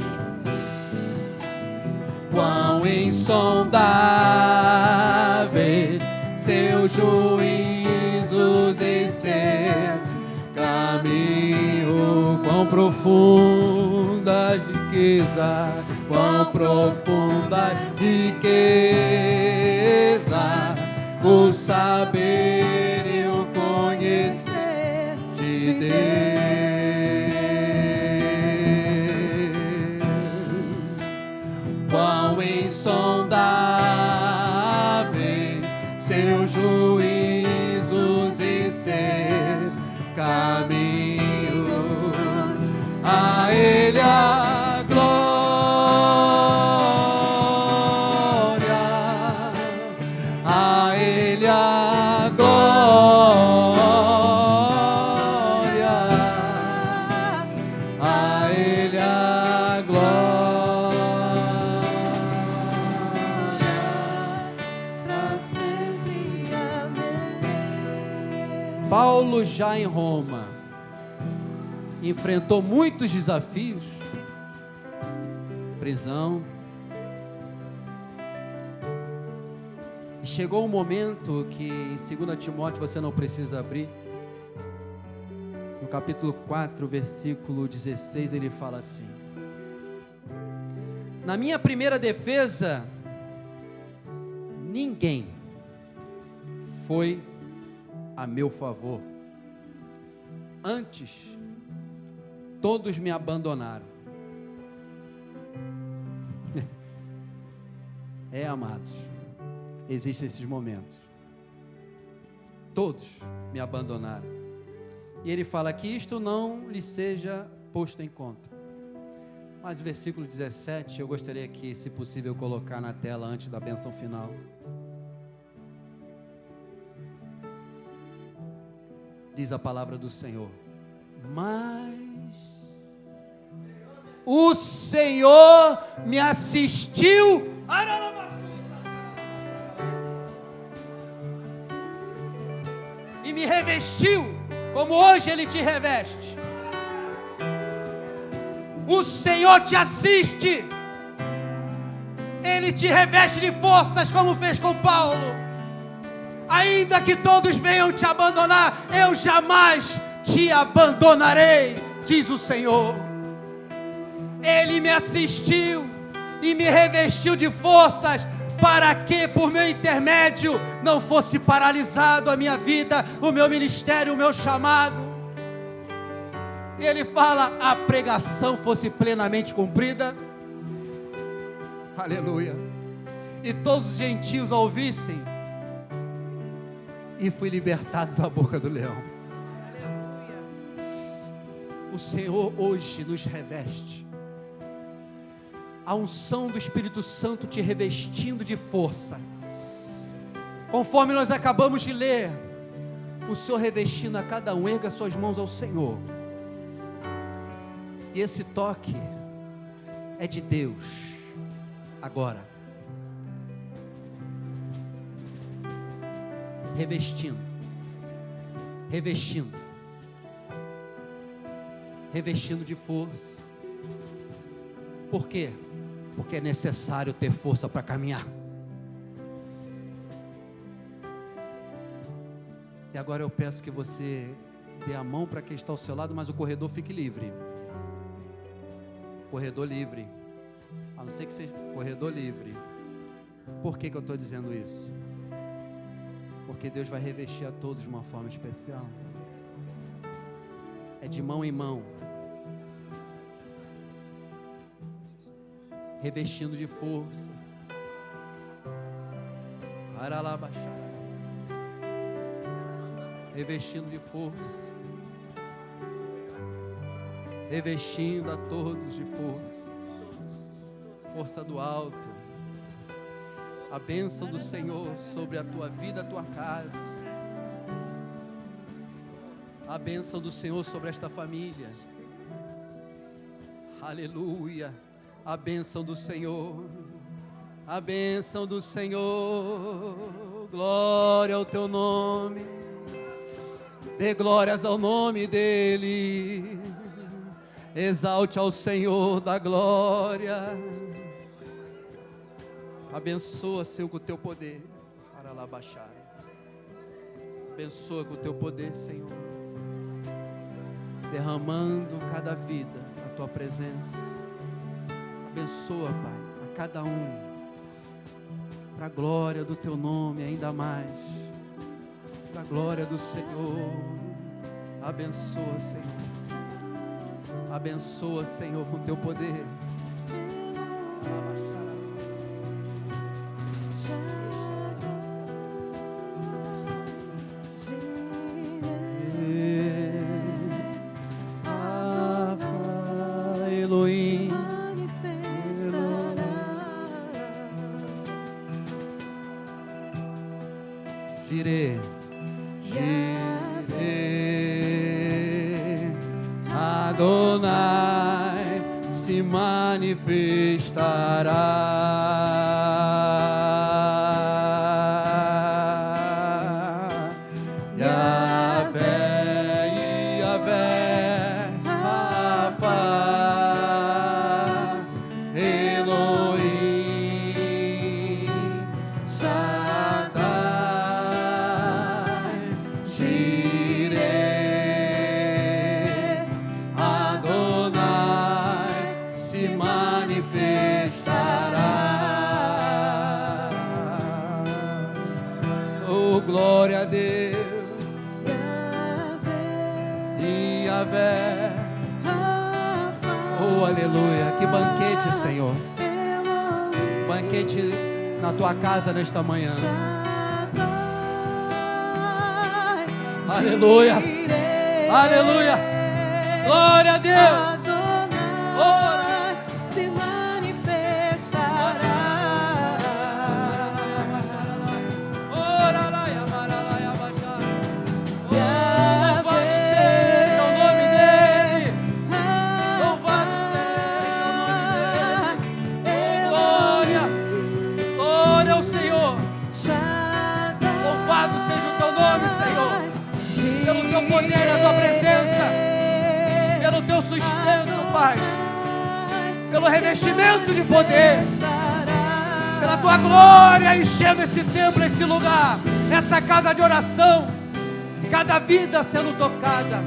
Quão insondáveis seus juízos e seus caminhos. Quão profundas riquezas, quão profundas riquezas, o saber e o conhecer de Deus. Quão insondáveis seus juízos e seus caminhos. A Ele a glória, a Ele a glória, a Ele a glória, pra sempre. Amém. Paulo, já em Roma, enfrentou muitos desafios, prisão, e chegou um momento que em 2 Timóteo, você não precisa abrir, no capítulo 4, versículo 16, ele fala assim: na minha primeira defesa, ninguém foi a meu favor, antes todos me abandonaram. Amados, existem esses momentos. Todos me abandonaram. E ele fala que isto não lhe seja posto em conta. Mas o versículo 17, eu gostaria que, se possível, colocar na tela antes da bênção final. Diz a palavra do Senhor: mas o Senhor me assistiu e me revestiu, como hoje Ele te reveste. O Senhor te assiste, Ele te reveste de forças, como fez com Paulo. Ainda que todos venham te abandonar, eu jamais te abandonarei, diz o Senhor. Ele me assistiu e me revestiu de forças, para que por meu intermédio não fosse paralisado a minha vida, o meu ministério, o meu chamado. E ele fala: a pregação fosse plenamente cumprida, aleluia, e todos os gentios a ouvissem, e fui libertado da boca do leão. O Senhor hoje nos reveste, a unção do Espírito Santo te revestindo de força, conforme nós acabamos de ler, o Senhor revestindo a cada um. Erga suas mãos ao Senhor, e esse toque é de Deus. Agora, revestindo, revestindo de força. Por quê? Porque é necessário ter força para caminhar. E agora eu peço que você dê a mão para quem está ao seu lado, mas o corredor fique livre. Corredor livre. A não ser que seja corredor livre. Por que eu estou dizendo isso? Porque Deus vai revestir a todos de uma forma especial. É de mão em mão, revestindo de força. Revestindo de força, revestindo a todos de força, força do alto. A bênção do Senhor sobre a tua vida, a tua casa. A bênção do Senhor sobre esta família. Aleluia. A bênção do Senhor. A bênção do Senhor. Glória ao teu nome. Dê glórias ao nome dEle. Exalte ao Senhor da glória. Abençoa, Senhor, com o teu poder. Para lá baixar. Abençoa com o teu poder, Senhor. Derramando cada vida a tua presença. Abençoa, Pai, a cada um. Para a glória do teu nome ainda mais. Para a glória do Senhor. Abençoa, Senhor. Abençoa, Senhor, com o teu poder. Jireh, Jireh, Adonai se manifestará. Yahvé, Yahvé, Rafa, Elohim, Jireh, Adonai se manifestará. Oh, glória a Deus. Yahvé, oh, aleluia. Que banquete, Senhor. Banquete na tua casa nesta manhã. Aleluia, aleluia, glória a Deus. Adonai se manifestará. Louvado seja o nome dele. Louvado seja o nome dele. Glória, glória ao Senhor. Louvado seja o teu nome, Senhor. Pelo teu poder e a tua presença, pelo teu sustento, Pai, pelo revestimento de poder, pela tua glória enchendo esse templo, esse lugar, essa casa de oração, cada vida sendo tocada,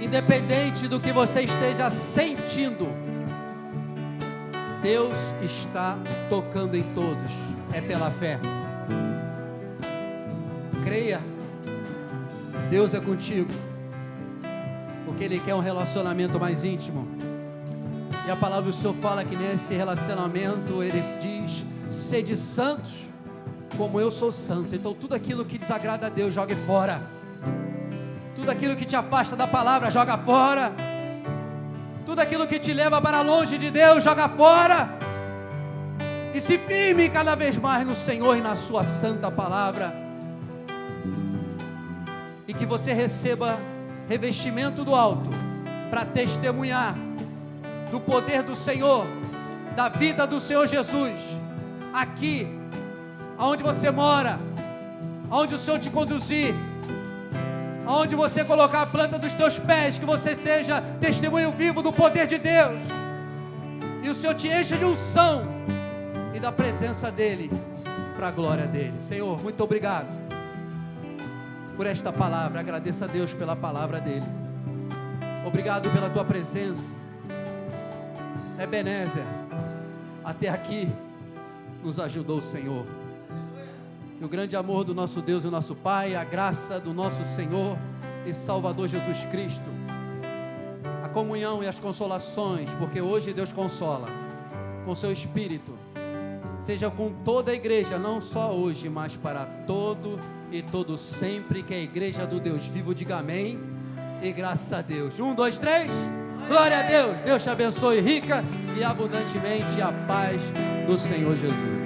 independente do que você esteja sentindo, Deus está tocando em todos, é pela fé. Creia. Deus é contigo, porque Ele quer um relacionamento mais íntimo, e a palavra do Senhor fala que nesse relacionamento Ele diz: sede santos, como eu sou santo. Então tudo aquilo que desagrada a Deus, jogue fora, tudo aquilo que te afasta da palavra, joga fora, tudo aquilo que te leva para longe de Deus, joga fora, e se firme cada vez mais no Senhor e na sua santa palavra. E que você receba revestimento do alto para testemunhar do poder do Senhor, da vida do Senhor Jesus, aqui, aonde você mora, aonde o Senhor te conduzir, aonde você colocar a planta dos teus pés, que você seja testemunho vivo do poder de Deus, e o Senhor te encha de unção e da presença dEle, para a glória dEle. Senhor, muito obrigado por esta palavra, agradeça a Deus pela palavra dEle, obrigado pela tua presença, Ebenezer, até aqui nos ajudou o Senhor, e o grande amor do nosso Deus e nosso Pai, a graça do nosso Senhor e Salvador Jesus Cristo, a comunhão e as consolações, porque hoje Deus consola, com seu Espírito, seja com toda a igreja, não só hoje, mas para todo e todo sempre, que a igreja do Deus vivo diga amém, e graças a Deus. 1, 2, 3, glória a Deus. Deus te abençoe rica e abundantemente, a paz do Senhor Jesus.